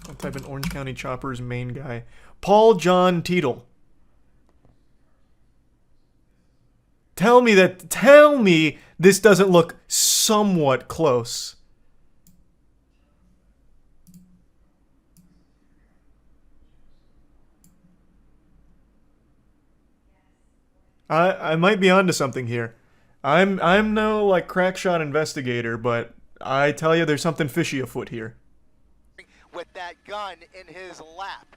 I'll type in Orange County Chopper's main guy. Paul John Teetle. Tell me this doesn't look somewhat close. I might be onto something here. I'm no like crackshot investigator, but I tell you, there's something fishy afoot here. With that gun in his lap.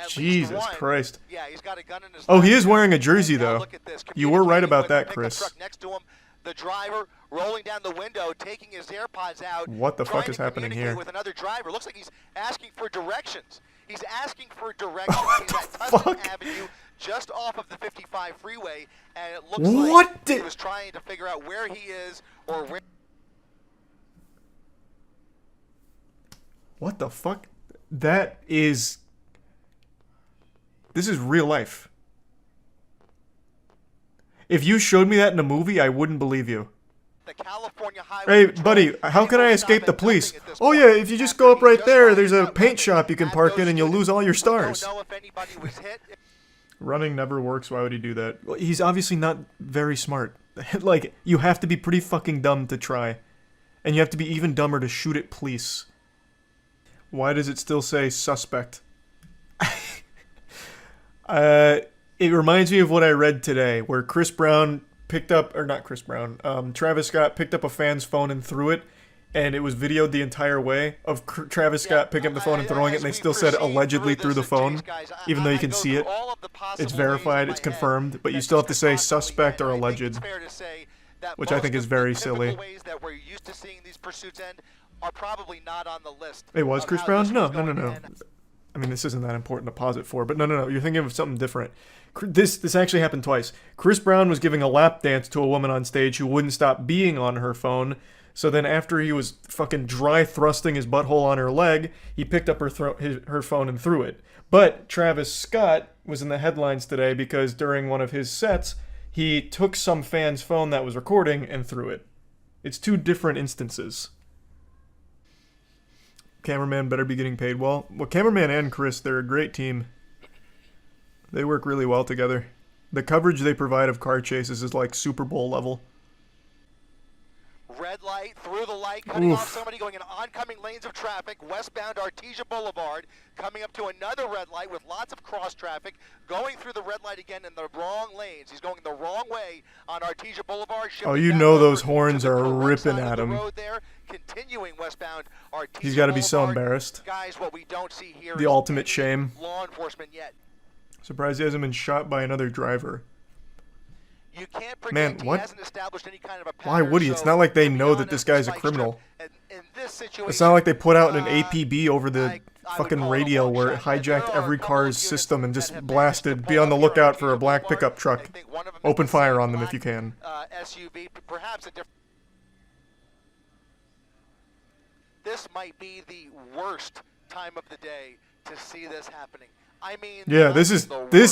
Jesus Christ. Yeah, he's got a gun in his lap. Oh, he is wearing a jersey though. Look at this. You were right about that, Chris. Next to him, the driver rolling down the window, taking his AirPods out. What the fuck is happening here? With another driver. Looks like he's asking for directions. He's asking for directions. What he's the at Tustin fuck? Avenue, just off of the 55 freeway, and it looks What like he was trying to figure out where he is or where. What the fuck? This is real life. If you showed me that in a movie, I wouldn't believe you. The California Highway Hey, buddy, how can I escape the police? Oh yeah, if you just go up right there, there's a paint shop you can park in and you'll lose all your stars. Don't know if anybody was hit. Running never works, why would he do that? Well, he's obviously not very smart. Like, you have to be pretty fucking dumb to try. And you have to be even dumber to shoot at police. Why does it still say suspect? It reminds me of what I read today, where Chris Brown picked up, or not Chris Brown, Travis Scott picked up a fan's phone and threw it, and it was videoed the entire way of Travis Scott picking up the phone and throwing it, and they still said allegedly through the phone, even though you can see it. It's verified, it's confirmed, but you still have to say suspect or alleged, which I think is very silly. It was Chris Brown? No. I mean, this isn't that important to pause it for, but no, you're thinking of something different. This actually happened twice. Chris Brown was giving a lap dance to a woman on stage who wouldn't stop being on her phone, So then after he was fucking dry thrusting his butthole on her leg, he picked up her phone and threw it. But Travis Scott was in the headlines today because during one of his sets, he took some fan's phone that was recording and threw it. It's two different instances. Cameraman better be getting paid well. Well, cameraman and Chris, they're a great team. They work really well together. The coverage they provide of car chases is like Super Bowl level. Red light, through the light, cutting off somebody going in oncoming lanes of traffic, westbound Artesia Boulevard, coming up to another red light with lots of cross traffic, going through the red light again in the wrong lanes. He's going the wrong way on Artesia Boulevard. Oh, you know those horns are ripping at him. There, continuing westbound Artesia He's got to be so Boulevard. embarrassed. Guys, what we don't see here the is ultimate shame. Law enforcement yet. Surprised he hasn't been shot by another driver. You can't predict. Man, what? He hasn't established any kind of a pattern, why would he? It's not like they know that this guy's a criminal. In this situation, It's not like they put out an APB over the fucking radio where it hijacked every car's system and just blasted, be on the lookout for a black pickup truck. Open fire on them if you can. SUV, perhaps a different. This might be the worst time of the day to see this happening. I mean, yeah, this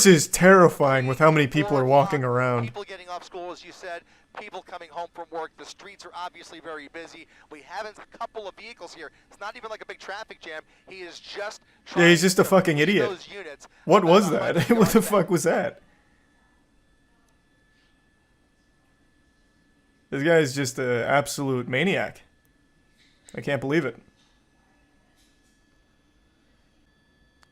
is terrifying with how many people are walking around. People getting off school, as you said, people coming home from work. The streets are obviously very busy. We have a couple of vehicles here. It's not even like a big traffic jam. He is just yeah, he's just a fucking idiot. What was that? What the fuck was that? This guy is just an absolute maniac. I can't believe it.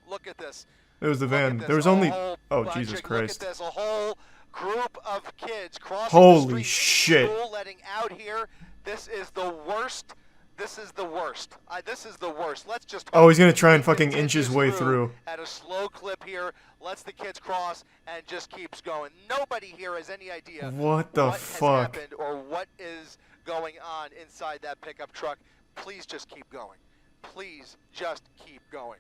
Look at this. It was the van. There was only... Oh, Jesus Christ. Look at this. A whole group of kids crossing Holy the street shit. School, letting out here. This is the worst. This is the worst. This is the worst. Let's just... Oh, he's going to try and fucking inch his way through. At a slow clip here. Lets the kids cross and just keeps going. Nobody here has any idea what the fuck has happened or what is going on inside that pickup truck. Please just keep going. Please just keep going.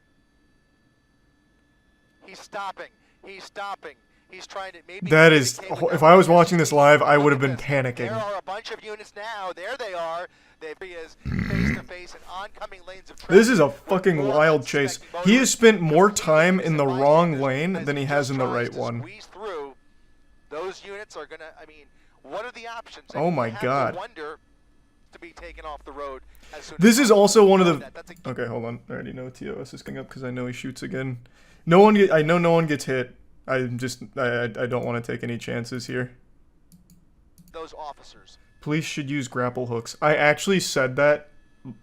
He's stopping. He's stopping. He's trying to maybe... That is... If I was watching this live, I would have been panicking. There are a bunch of units now. There they are. He is face-to-face in oncoming lanes of traffic. This is a fucking wild chase. He has spent more time in the wrong lane than he has in the right one. Through. Those units are going to... I mean, what are the options? Oh my God. Wonder to be taken off the road as soon this is also one of the... Okay, hold on. I already know TOS is coming up because I know he shoots again. I know no one gets hit. I don't want to take any chances here. Those officers. Police should use grapple hooks. I actually said that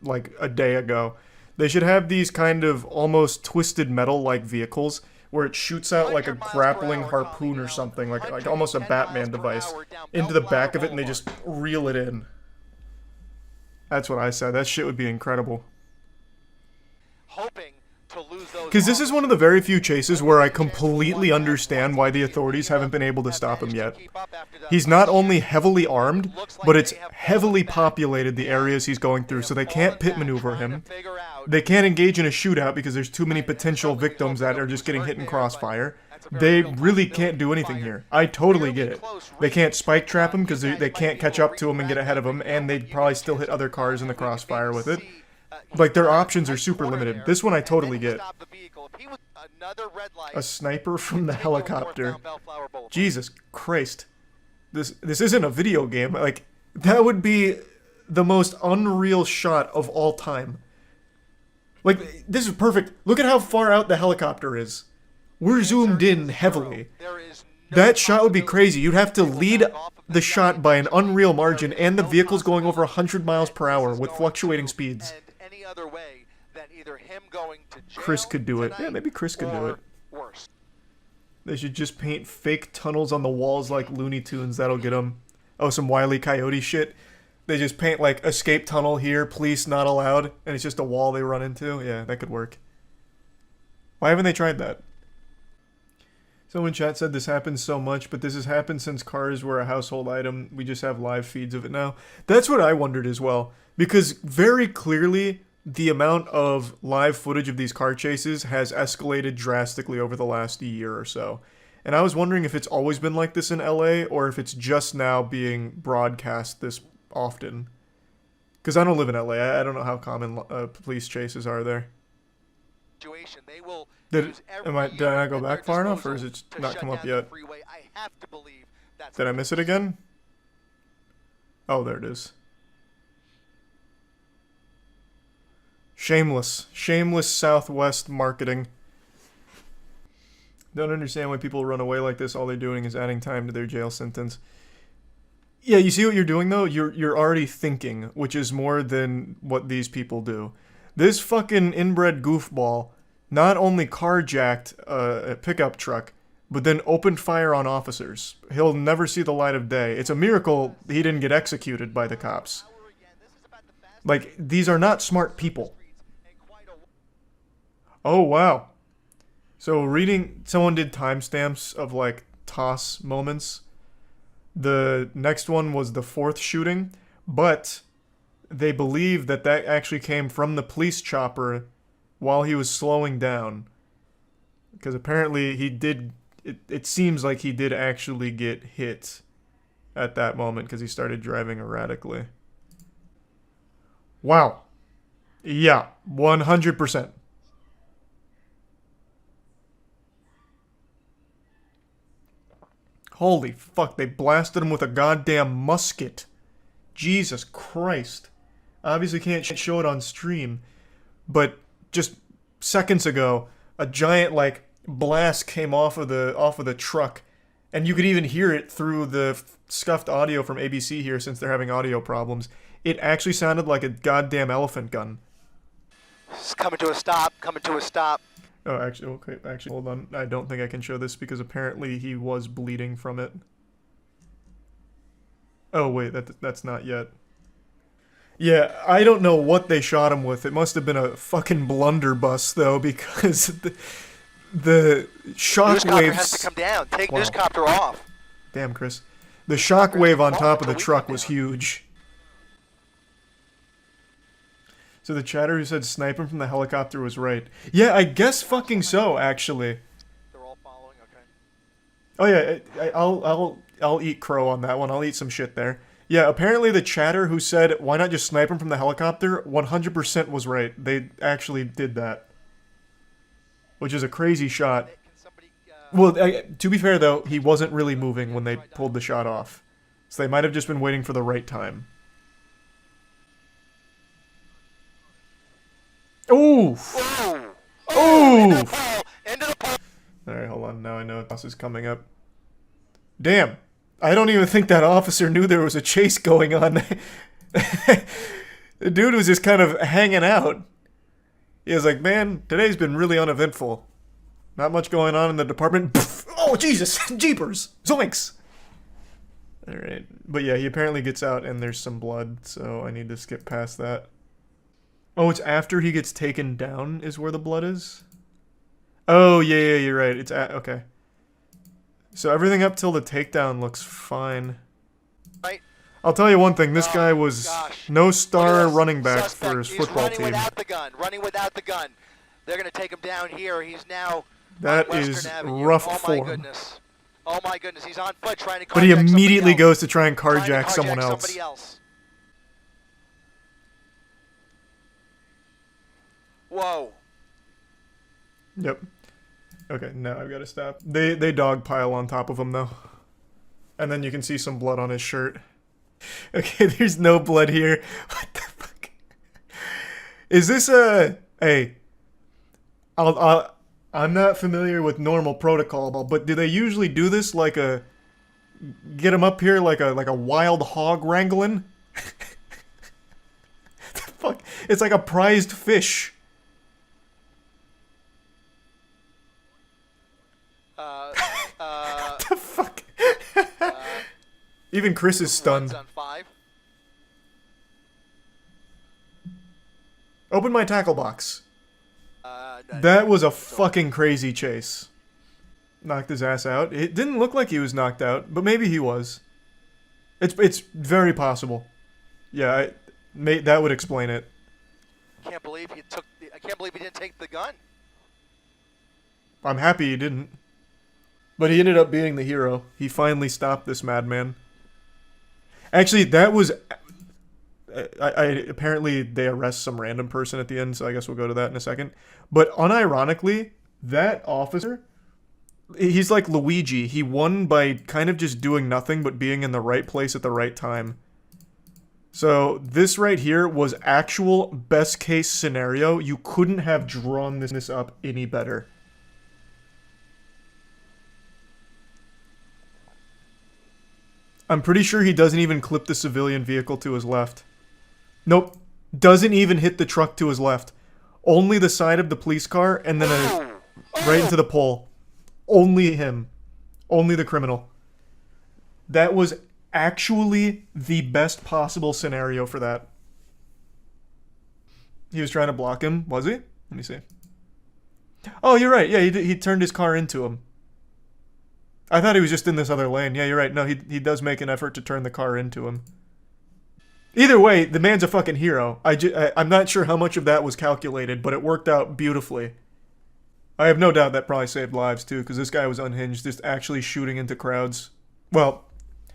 like a day ago. They should have these kind of almost twisted metal-like vehicles where it shoots out like a grappling harpoon or something, like almost a Batman device, into the back of it, and they just reel it in. That's what I said. That shit would be incredible. Hoping to lose those. Because this is one of the very few chases where I completely understand why the authorities haven't been able to stop him yet. He's not only heavily armed, but it's heavily populated, the areas he's going through, so they can't pit maneuver him. They can't engage in a shootout because there's too many potential victims that are just getting hit in crossfire. They really can't do anything here. I totally get it. They can't spike trap him because they can't catch up to him and get ahead of him, and they'd probably still hit other cars in the crossfire with it. Like, their options are super limited. This one I totally get. A sniper from the helicopter. Jesus Christ. This isn't a video game. Like, that would be the most unreal shot of all time. Like, this is perfect. Look at how far out the helicopter is. We're zoomed in heavily. That shot would be crazy. You'd have to lead the shot by an unreal margin, and the vehicle's going over 100 miles per hour with fluctuating speeds. Other way than either him going to jail Chris could do it. Yeah, maybe Chris could do it. Worse. They should just paint fake tunnels on the walls like Looney Tunes. That'll get them. Oh, some Wile E. Coyote shit. They just paint like escape tunnel here, police not allowed, and it's just a wall they run into. Yeah, that could work. Why haven't they tried that? Someone in chat said this happens so much, but this has happened since cars were a household item. We just have live feeds of it now. That's what I wondered as well. Because very clearly, the amount of live footage of these car chases has escalated drastically over the last year or so. And I was wondering if it's always been like this in LA, or if it's just now being broadcast this often. Because I don't live in LA. I don't know how common police chases are there. They will Did I not go back far enough, or is it not come up yet? I have to believe that's Did I miss it again? Oh, there it is. Shameless Southwest marketing. Don't understand why people run away like this. All they're doing is adding time to their jail sentence. Yeah, you see what you're doing though? You're already thinking, which is more than what these people do. This fucking inbred goofball not only carjacked a pickup truck, but then opened fire on officers. He'll never see the light of day. It's a miracle he didn't get executed by the cops. Like, these are not smart people. Oh, wow. So someone did timestamps of, like, toss moments. The next one was the 4th shooting, but they believe that actually came from the police chopper while he was slowing down. Because apparently he did, it seems like he did actually get hit at that moment because he started driving erratically. Wow. Yeah, 100%. Holy fuck, they blasted him with a goddamn musket. Jesus Christ. Obviously can't show it on stream, but just seconds ago, a giant, like, blast came off of the truck, and you could even hear it through the scuffed audio from ABC here since they're having audio problems. It actually sounded like a goddamn elephant gun. It's coming to a stop, Oh, actually, hold on. I don't think I can show this because apparently he was bleeding from it. Oh, wait, that's not yet. Yeah, I don't know what they shot him with. It must have been a fucking blunderbuss, though, because the shockwaves... Newscopter has to come down. Take newscopter off. Damn, Chris. The shockwave on top of the truck was huge. So the chatter who said snipe him from the helicopter was right. Yeah, I guess fucking so, actually. They're all following, okay. Oh yeah, I'll eat crow on that one. I'll eat some shit there. Yeah, apparently the chatter who said why not just snipe him from the helicopter 100% was right. They actually did that. Which is a crazy shot. Well, to be fair though, he wasn't really moving when they pulled the shot off. So they might have just been waiting for the right time. Oof! Oof! Alright, hold on. Now I know this is coming up. Damn! I don't even think that officer knew there was a chase going on. The dude was just kind of hanging out. He was like, man, today's been really uneventful. Not much going on in the department. Oh, Jesus! Jeepers! Zoinks! Alright. But yeah, he apparently gets out and there's some blood, so I need to skip past that. Oh, it's after he gets taken down is where the blood is? Oh, yeah, you're right. It's okay. So everything up till the takedown looks fine. Right. I'll tell you one thing. This guy was no star running back for his football team. Running without the gun. They're going to take him down here. He's now that is rough form. Oh my goodness. He's on foot trying to carjack But he immediately goes to try and carjack someone else. Whoa. Yep. Okay, now I've got to stop. They dogpile on top of him, though. And then you can see some blood on his shirt. Okay, there's no blood here. What the fuck? Is this a... Hey. I'm not familiar with normal protocol, but do they usually do this like a... Get him up here like a wild hog wrangling? The fuck? It's like a prized fish. What the fuck? Even Chris is stunned. Open my tackle box. That was a fucking crazy chase. Knocked his ass out. It didn't look like he was knocked out, but maybe he was. It's very possible. Yeah, that would explain it. I can't believe he didn't take the gun. I'm happy he didn't. But he ended up being the hero. He finally stopped this madman. Actually, that was... apparently they arrest some random person at the end, so I guess we'll go to that in a second. But unironically, that officer, he's like Luigi. He won by kind of just doing nothing but being in the right place at the right time. So this right here was actual best case scenario. You couldn't have drawn this up any better. I'm pretty sure he doesn't even clip the civilian vehicle to his left. Nope. Doesn't even hit the truck to his left. Only the side of the police car and then right into the pole. Only him. Only the criminal. That was actually the best possible scenario for that. He was trying to block him, was he? Let me see. Oh, you're right. Yeah, he turned his car into him. I thought he was just in this other lane. Yeah, you're right. No, he does make an effort to turn the car into him. Either way, the man's a fucking hero. I'm not sure how much of that was calculated, but it worked out beautifully. I have no doubt that probably saved lives, too, because this guy was unhinged, just actually shooting into crowds. Well,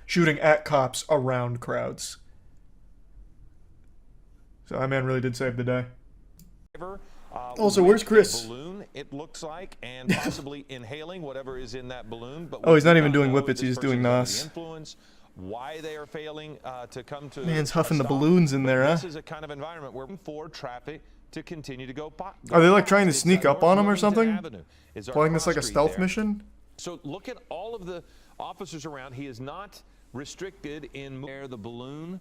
shooting at cops around crowds. So that man really did save the day. Also, where's Chris? Balloon, it looks like, and possibly inhaling whatever is in that balloon. But oh, he's not even doing whippets, he's just doing NOS. Why they are failing to come to man's huffing the balloons in there, huh? This is a kind of environment where for traffic to continue to go. Are they like trying to sneak up on him or something? Playing this like a stealth mission? So look at all of the officers around. He is not restricted in the balloon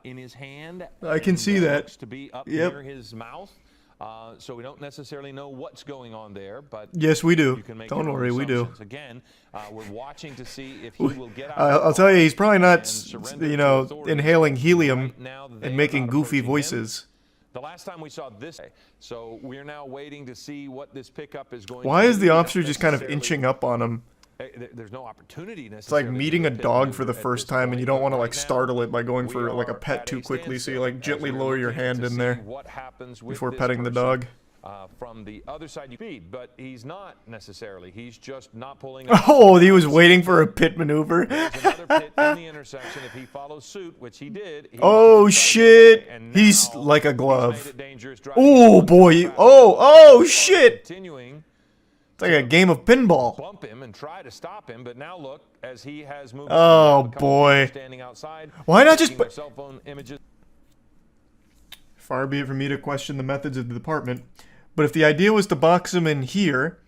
in his hand. I can see that. Looks to be up near his mouth. So we don't necessarily know what's going on there, but yes, we do. You can make don't worry, we do. Again, we're watching to see if he will get out. I'll tell you, he's probably not, you know, inhaling helium and making goofy voices. The last time we saw this, so we're now waiting to see what this pickup is going. Why is the officer just kind of inching up on him? There's no opportunity necessarily. It's like meeting a dog for the first time and you don't want to like startle it by going for like a pet too quickly, so you like gently lower your hand in there before petting the dog. From the other side you feed, but he's not necessarily. He's just not pulling. Oh, he was waiting for a pit maneuver. There's another pit in the intersection. If he follows suit, which he did. Oh shit! He's like a glove. Oh boy! Oh shit! Continuing. It's like a game of pinball. Bump him and try to stop him, but now look as he has moved. Oh boy! Standing outside. Why not just put cell phone images? Far be it from me to question the methods of the department, but if the idea was to box him in here,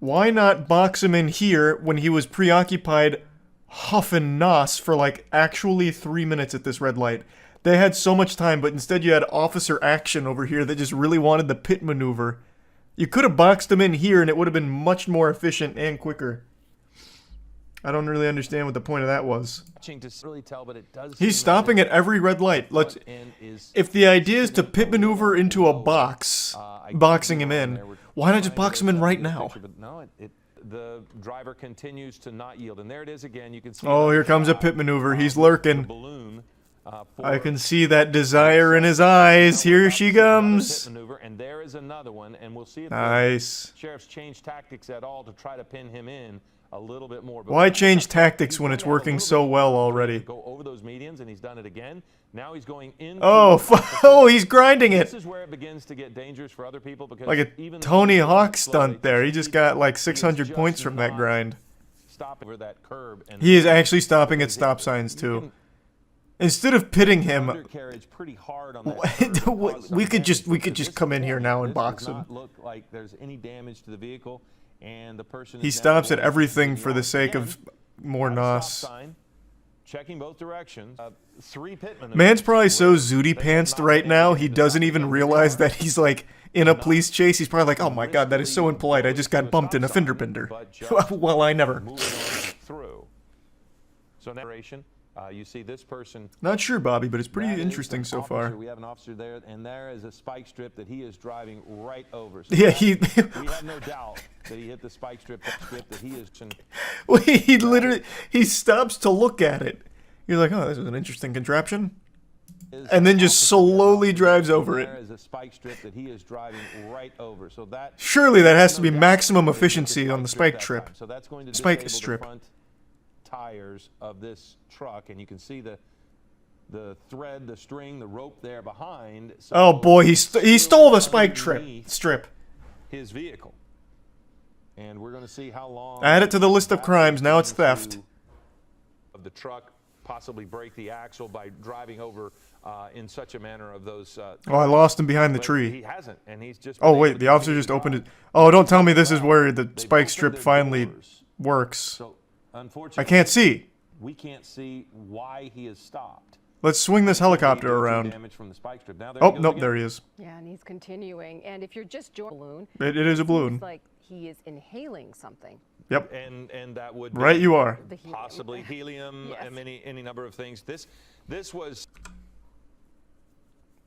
why not box him in here when he was preoccupied huffing NOS for like actually 3 minutes at this red light? They had so much time, but instead you had officer action over here that just really wanted the pit maneuver. You could have boxed him in here and it would have been much more efficient and quicker. I don't really understand what the point of that was. He's stopping at every red light. If the idea is to pit maneuver into a box, boxing him in, why not just box him in right now? The driver continues to not yield, and there it is again. You can see. Oh, here comes a pit maneuver. He's lurking. I can see that desire in his eyes. Here she comes. And there is another one, and we'll see if nice. The sheriff's changed tactics at all to try to pin him in a little bit more. Why change tactics when it's working so well already? Go over those medians, and he's done it again. Now he's going in. Oh, he's grinding it. This is where it begins to get dangerous for other people because like a Tony Hawk stunt there. He just got like 600 points from that grind. Stopping over that curb. He is actually stopping at stop signs too. Instead of pitting him, we could just come in here now and box him. Look like there's any damage to the vehicle, and the person. He stops at everything for the sake of more NOS. Checking both directions. Man's probably so zooty pantsed right now he doesn't even realize that he's like in a police chase. He's probably like, "Oh my god, that is so impolite. I just got bumped in a fender bender." Well, I never. So narration. You see this person. Not sure, Bobby, but it's pretty interesting so far. We have an officer there, and there is a spike strip that he is driving right over. So yeah, we have no doubt that he hit the spike strip that he is. Well, he literally stops to look at it. You're like, oh, this is an interesting contraption, and then just slowly drives over it. There is a spike strip that he is driving right over. So that surely that has to be maximum efficiency on the spike strip. So that's going to spike strip. Tires of this truck, and you can see the the thread, the string, the rope there behind. So Oh boy, he stole the spike underneath strip. his vehicle. And we're going to see how long. Add it to the list of that crimes. is Now it's going theft. to- Of the truck, possibly break the axle by driving over in such a manner of those. Oh, I lost him behind the but tree. He hasn't, and he's just. Oh been wait, able the to officer continue just to opened drive. it. Oh, don't tell me this is where the They've spike opened strip their finally doors. works. So, I unfortunately, can't see. We can't see why he has stopped. Let's swing this helicopter Due to around. damage from the spike strip. Now, there Oh, he goes nope, again. there he is. Yeah, and he's continuing. And if you're just joining balloon, It is a balloon. it's like he is inhaling something. Yep. And that would be Right you are. The helium. possibly helium Yes. and any number of things. This was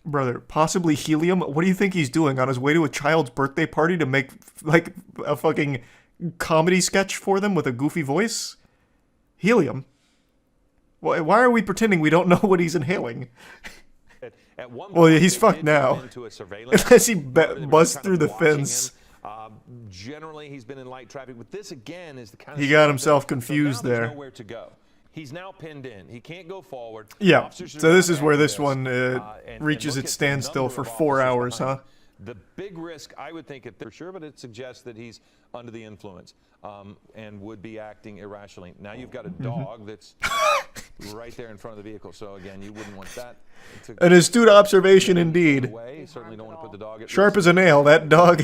Brother, possibly helium? What do you think he's doing on his way to a child's birthday party to make, like, a fucking comedy sketch for them with a goofy voice? Helium? Why are we pretending we don't know what he's inhaling? at one Well, point, he's they fucked did now. go into a surveillance Unless he mode. They were busts kind through of the watching fence. him. Generally, he's been in light traffic, but this again is the kind of He stuff got that- himself so confused now there's there. Nowhere to go. He's now pinned in. He can't go forward. Yeah, Officers are so this not is where at this risk. one And reaches look its at the standstill number for of 4 officers hours, behind huh? him. The big risk, I would think, for sure, but it suggests that he's under the influence and would be acting irrationally. Now you've got a Mm-hmm. dog that's right there in front of the vehicle. So again, you wouldn't want that. to An astute observation get indeed. away. You certainly don't want to put the dog at Sharp risk. as a nail, that dog.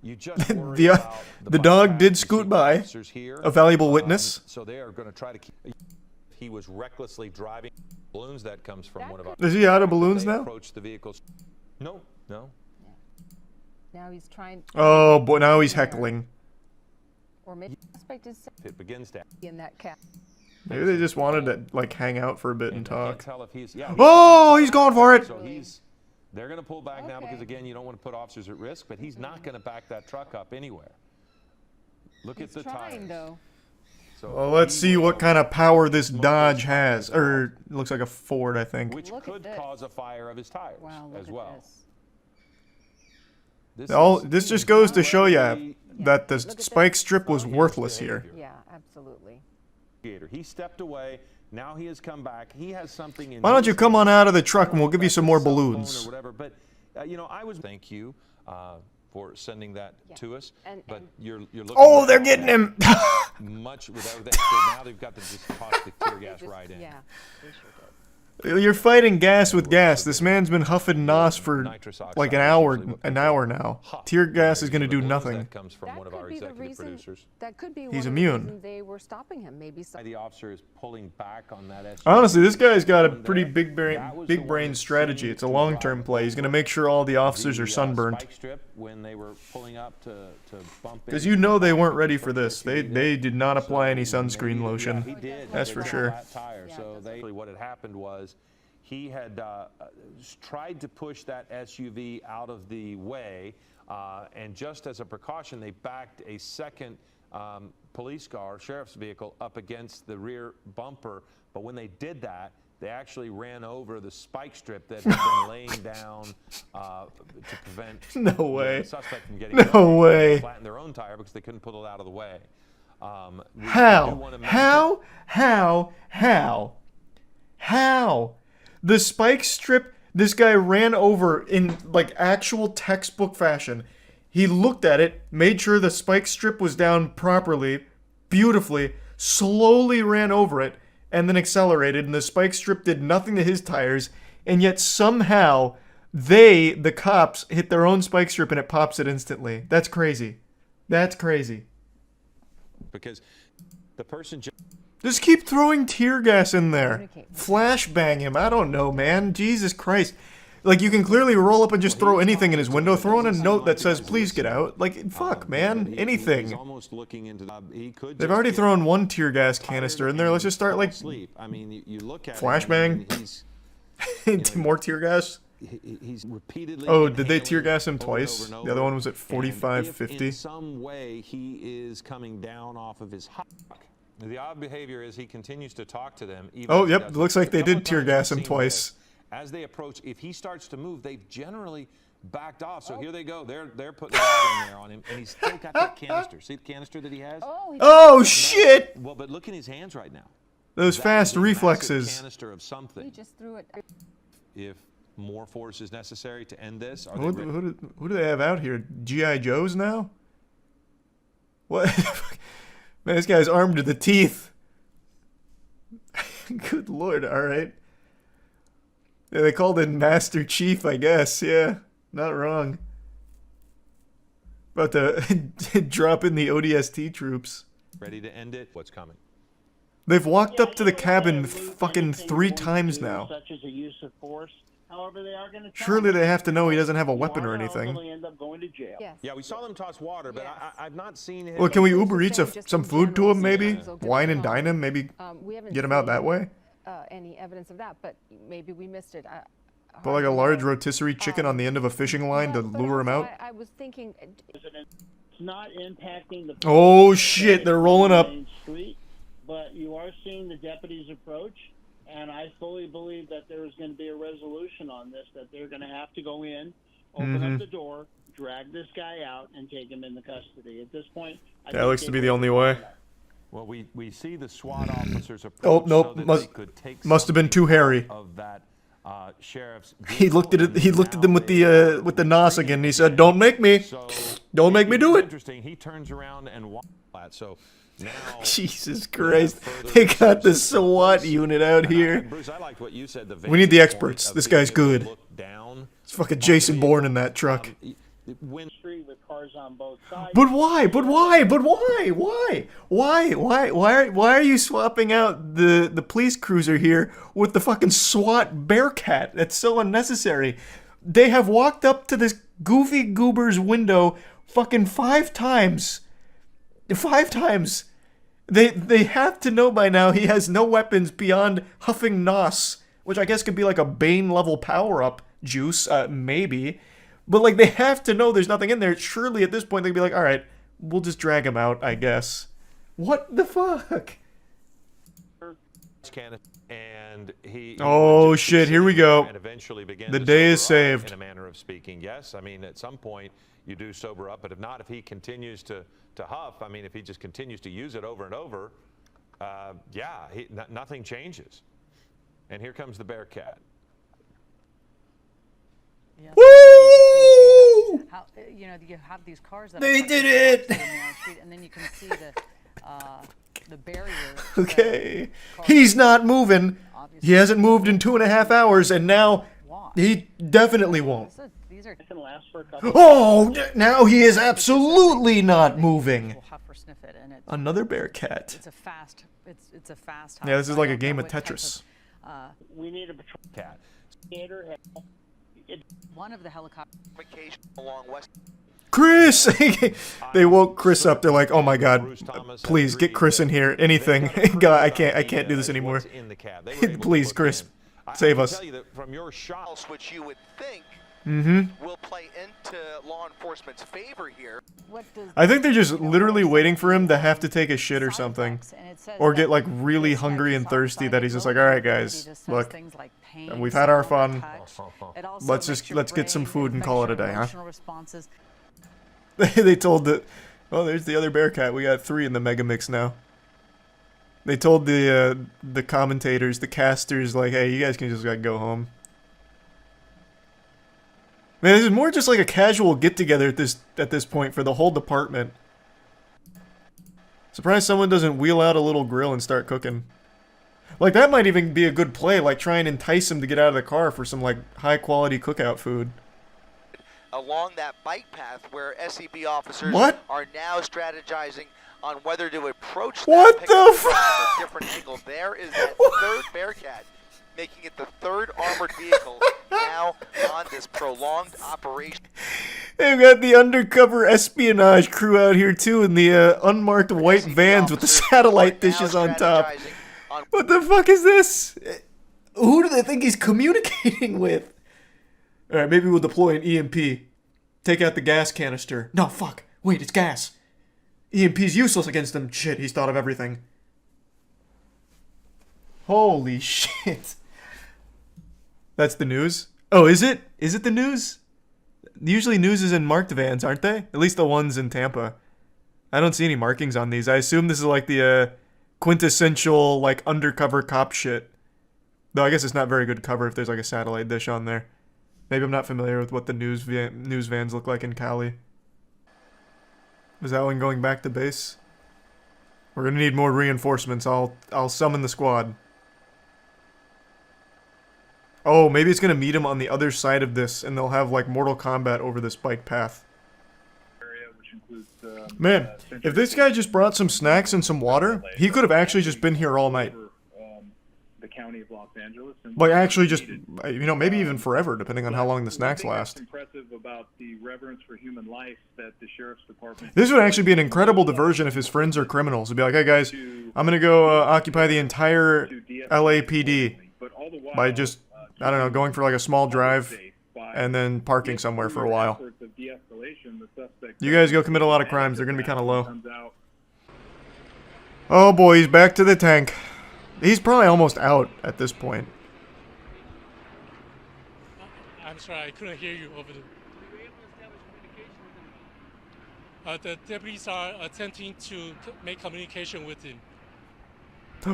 You just worry The, about the bike dog path. did You scoot see by, officers here. a valuable witness. So they are going to try to keep. He was recklessly driving balloons. That comes from one of our. Is he out of balloons They now? approached the vehicles. No. Now he's trying. Oh boy, now he's heckling. Or maybe the suspect is It begins to. in that cat. Maybe they just wanted to, like, hang out for a bit and I can't talk. tell if he's. Yeah. Oh, he's going for it! So they're going to pull back now because Okay. again, you don't want to put officers at risk. But he's not going to back that truck up anywhere. Look He's at the trying tires. though. So Well, let's he see what will- kind of power this Dodge has. Or, it looks like a Ford, I think. which Look at could this. cause a fire of his tires Wow, look as at well. this. This just goes to show you that the Look at spike this. strip was worthless here. Yeah, absolutely. He stepped away. Now he has come back. He has something in. Why don't his you come hand. on out of the truck and we'll give you That's some a more cell phone balloons? Or whatever. But I was. Thank you for sending that Yeah. to us. And- but and- you're looking. Oh, they're now getting at him! Much without that. So now they've got to just toss the tear gas Just- right in. Yeah, they sure did. You're fighting gas with gas. This man's been huffing nos for Nitrous oxide like is usually what they an do. hour now. Hot. Tear gas is going to The do balloons, nothing. That comes from That one of could our be the executive reason. producers. That could be He's one of immune. the reasons they were stopping him. Maybe some. The officer is pulling back on that SUV. Honestly, this guy's got a One pretty there. big That was the one brain that strategy. seemed It's a to long-term drive play. He's going to over make sure all the officers are the, sunburned. spike strip when they were pulling up to bump Because in. you know they weren't ready for this. SUV They did not apply any So sunscreen maybe- lotion. Yeah, he did. That's He for did sure. flat tire. Yeah, So that's what had happened was he had tried to push that SUV out of the way, and just as a precaution, they backed a second police car, sheriff's vehicle, up against the rear bumper. But when they did that, they actually ran over the spike strip that had been laying down to prevent No way. the suspect from getting No away. way. They flattened their own tire because they couldn't pull it out of the way. We do How? wanna mention- How? The spike strip, this guy ran over in like actual textbook fashion. He looked at it, made sure the spike strip was down properly, beautifully, slowly ran over it, and then accelerated, and the spike strip did nothing to his tires, and yet somehow the cops, hit their own spike strip and it pops it instantly. That's crazy. That's crazy. because the person Just keep throwing tear gas in there. Communicate. Flashbang him. I don't know, man. Jesus Christ. Like, you can clearly roll up and just throw anything in his window. Throw in a note that says, please get out. Like, fuck, man. He's Anything. almost looking into he could They've just already get thrown one tear gas tired canister in there. Let's just start, and like, fall asleep. I mean, you look at Flashbang. more tear gas. He's repeatedly. Oh, did they inhaling tear gas him over and twice? over and The other over. one was at And 45, if 50. In some way, he is coming down off of his hot. The odd behavior is he continues to talk to them. Even Oh, as he yep. does Looks it. like A they couple did of tear times gas we've him seen twice. this. As they approach, if he starts to move, they've generally backed off. So here they go. They're putting it in there on him, and he's still got that canister. See the canister that he has? Oh, he's Oh, shit! Well, but look in his hands right now. Those That fast is a massive reflexes. Canister of something. He just threw it. If more force is necessary to end this, are Who, they ready? who do they have out here? G.I. Joes now? What? Man, this guy's armed to the teeth. Good lord, alright. Yeah, they called him Master Chief, I guess. Yeah, not wrong. About to drop in the ODST troops. Ready to end it? What's coming? They've walked up to the Yeah, cabin they don't fucking anything 3 going to times do, now. Such as a use of force. However, they are going to. Surely they have to know he doesn't have a weapon or anything. End up going to jail. Yes. Yeah, we saw them toss water, but Yes. I've not seen him. Well, can we He was Uber Eats saying just some in food to general, him, maybe? sometimes they'll get Wine them and dine him, maybe We haven't get him out that seen, way? Any evidence of that, but maybe we missed it. Put like a large rotisserie chicken on the end of a fishing line to Yes, but lure him also out? I was thinking, It's not impacting the. Oh shit, they're rolling up. Main Street, but you are seeing the deputies approach, and I fully believe that there is going to be a resolution on this. That they're going to have to go in, open Mm-hmm. up the door, drag this guy out, and take him into custody. At this point, I That think looks they to be the will only way. Well, we see the SWAT officers approach Oh, nope, so that must- they could take must have been too something hairy. out of that sheriff's He looked at vehicle, it. He and looked at now them with the they nos are again. And he freeing said, "Don't make me. So Don't make me do it." Interesting. He turns around and walks that. So now Jesus Christ! They got the SWAT unit out here. Bruce, I liked what you said. We need the vantage experts. point of This being guy's able to good. look down It's fucking on the Jason vehicle. Bourne in that truck. When street with cars on both sides. But why? But why? But why? Why? Why are you swapping out the police cruiser here with the fucking SWAT Bearcat? That's so unnecessary. They have walked up to this goofy goober's window fucking 5 times. 5 times. They have to know by now he has no weapons beyond huffing nos, which I guess could be like a Bane level power up juice, maybe. But like they have to know there's nothing in there. Surely at this point they'd be like, all right, we'll just drag him out, I guess. What the fuck? and he Oh, would just shit, here we sit there go. and eventually begin The to day is sober up, saved. in a manner of speaking. Yes, I mean at some point you do sober up, but if not, if he continues to huff, I mean if he just continues to use it over and over, yeah, nothing changes. And here comes the Bearcat. Yeah. Woo! How, you know, you have these cars that They are did parked it! next to the main street, and then you can see the barrier. Okay. He's not moving. He hasn't moved in 2.5 hours, and now he definitely won't. These are It can last for a couple. Oh, now he is absolutely not moving. will huff or sniff it, and Another Bearcat. it's a fast. It's a fast. Yeah, this is huff. like I a don't game know of what type Tetris. We need a patrol Cat. skater. One of the helicopters. Communication along West. Chris! They woke Chris up. They're like, "Oh my God, Bruce Thomas please had get Chris in agreed here. that Anything. they got God, I Chris can't do this anymore. what's in the cab. They were able to Please, look Chris, in. I save can us." tell you that from your shot, Else, which you would think will play into law enforcement's favor here. what does I think they're just literally waiting for him to have to take a shit or something, or get like really hungry and thirsty that he's just like, "All right, guys, look, we've had our fun. Let's get some food and call it a day, huh?" Responses. They told the, oh, there's the other Bearcat. We got 3 in the mega mix now. They told the commentators, the casters, like, "Hey, you guys can just like go home." Man, this is more just like a casual get together at this point for the whole department. Surprised someone doesn't wheel out a little grill and start cooking. Like that might even be a good play. Like try and entice him to get out of the car for some like high quality cookout food. Along that bike path where SEB officers What? are now strategizing on whether to approach What that the pickup fuck? from a different angle. There is that third Bearcat, making it the 3rd armored vehicle now on this prolonged operation. They've got the undercover espionage crew out here too in the unmarked white SEB vans with the officers satellite are now dishes on top. strategizing on What the fuck is this? Who do they think he's communicating with? Alright, maybe we'll deploy an EMP. Take out the gas canister. No, fuck. Wait, it's gas. EMP's useless against him. Shit, he's thought of everything. Holy shit. That's the news? Oh, is it? Is it the news? Usually news is in marked vans, aren't they? At least the ones in Tampa. I don't see any markings on these. I assume this is like the quintessential like undercover cop shit. Though I guess it's not very good cover if there's like a satellite dish on there. Maybe I'm not familiar with what the news vans look like in Cali. Is that one going back to base? We're gonna need more reinforcements. I'll summon the squad. Oh, maybe it's gonna meet him on the other side of this, and they'll have like Mortal Kombat over this bike path. Man, if this guy just brought some snacks and some water, he could have actually just been here all night. The county of Los Angeles. Like actually just, you know, maybe even forever, depending on how long the snacks last. Impressive about the reverence for human life that the sheriff's department. This would actually be an incredible diversion if his friends are criminals. He'd be like, hey guys, I'm gonna go occupy the entire LAPD by just, I don't know, going for like a small drive and then parking somewhere for a while. You guys go commit a lot of crimes. They're gonna be kind of low. Oh boy, he's back to the tank. He's probably almost out at this point. I'm sorry, I couldn't hear you over there. The deputies are attempting to make communication with him.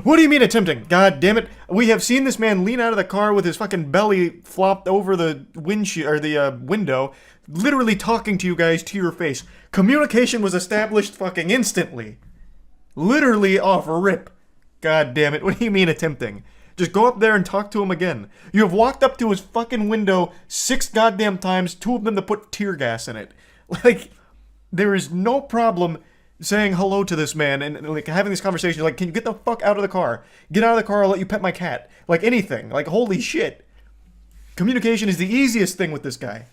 What do you mean attempting? God damn it. We have seen this man lean out of the car with his fucking belly flopped over the windshield, or the window, literally talking to you guys to your face. Communication was established fucking instantly. Literally off rip. God damn it. What do you mean attempting? Just go up there and talk to him again. You have walked up to his fucking window 6 goddamn times, 2 of them to put tear gas in it. Like, there is no problem saying hello to this man and like having this conversation. Like, can you get the fuck out of the car? Get out of the car, I'll let you pet my cat. Like, anything. Like, holy shit. Communication is the easiest thing with this guy.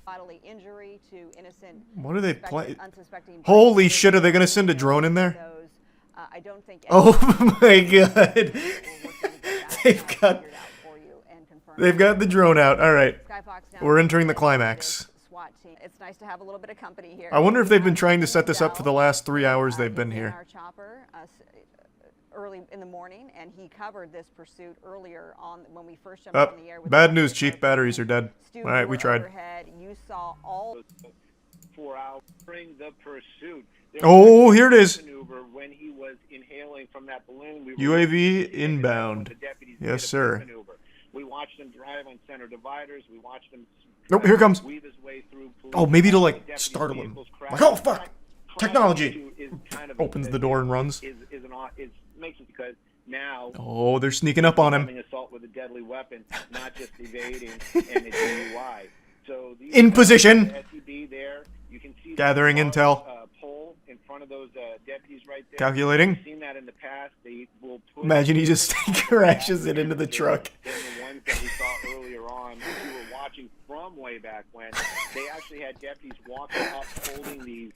Bodily injury to innocent. What are they playing? Unsuspecting. Holy shit, are they gonna send a drone in there? Those, I don't think. Oh my god. They've got the drone out. Alright. We're entering the climax. It's nice to have a little bit of company here. I wonder if they've been trying to set this up for the last 3 hours they've been here. Our chopper early in the morning, and he covered this pursuit earlier on when we first jumped in the air. Bad news, Chief. Batteries are dead. Alright, we tried. You saw all 4 hours during the pursuit. Oh, here it is. When he was inhaling from that balloon, UAV inbound. Yes, sir. We watched him drive on center dividers. We watched him. Nope, here comes. Weave his way through Oh, maybe it'll like startle him. Like, oh fuck! Technology. Opens the door and runs. Makes it because now. Oh, they're sneaking up on him. Assault with a deadly weapon, not just evading and a DUI. So in position. SEB there. You can see gathering intel. Pole in front of those deputies right there. Calculating. We've seen that in the past. They will imagine he just crashes it into the truck. And the ones that we saw earlier on, which we were watching from way back when, they actually had deputies walking up holding these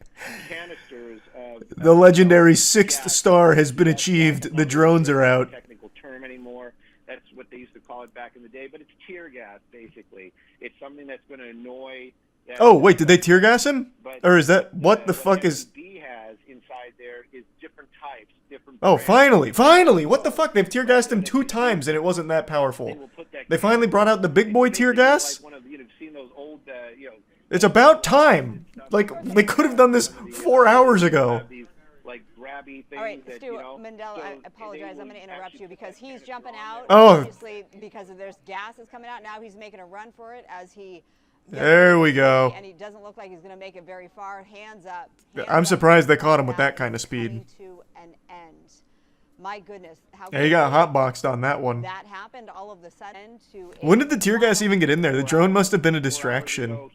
canisters of the legendary 6th star has been achieved. The drones are out. Technical term anymore. That's what they used to call it back in the day, but it's tear gas basically. It's something that's going to annoy. Oh wait, did they tear gas him? Or is that what the fuck is? Has inside there is different types, different. Oh, finally! What the fuck? They've tear gassed him 2 times and it wasn't that powerful. They finally brought out the big boy tear gas. It's about time. Like they could have done this 4 hours ago. All right, Stu, Mandela, I apologize. I'm going to interrupt you because he's jumping out. Oh. Obviously, because there's gas is coming out. Now he's making a run for it as he. There we go. And he doesn't look like he's going to make it very far. Hands up. I'm surprised they caught him with that kind of speed. To an end. My goodness. Yeah, he got hotboxed on that one. That happened all of the sudden to. When did the tear gas even get in there? The drone must have been a distraction.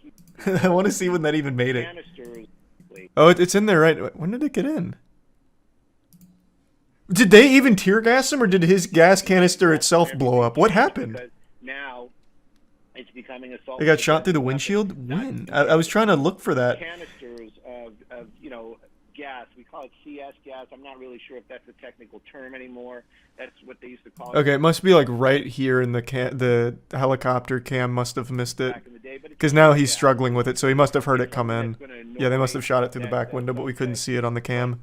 I want to see when that even made it. Oh, it's in there, right? When did it get in? Did they even tear gas him, or did his gas canister itself blow up? What happened? Now, it's becoming assault. They got shot through the windshield? When? I was trying to look for that. Canisters of gas. We call it CS gas. I'm not really sure if that's a technical term anymore. That's what they used to call it. Okay, it must be like right here in the helicopter cam must have missed it. Because now he's struggling with it, so he must have heard it come in. Yeah, they must have shot it through the back window, but we couldn't see it on the cam.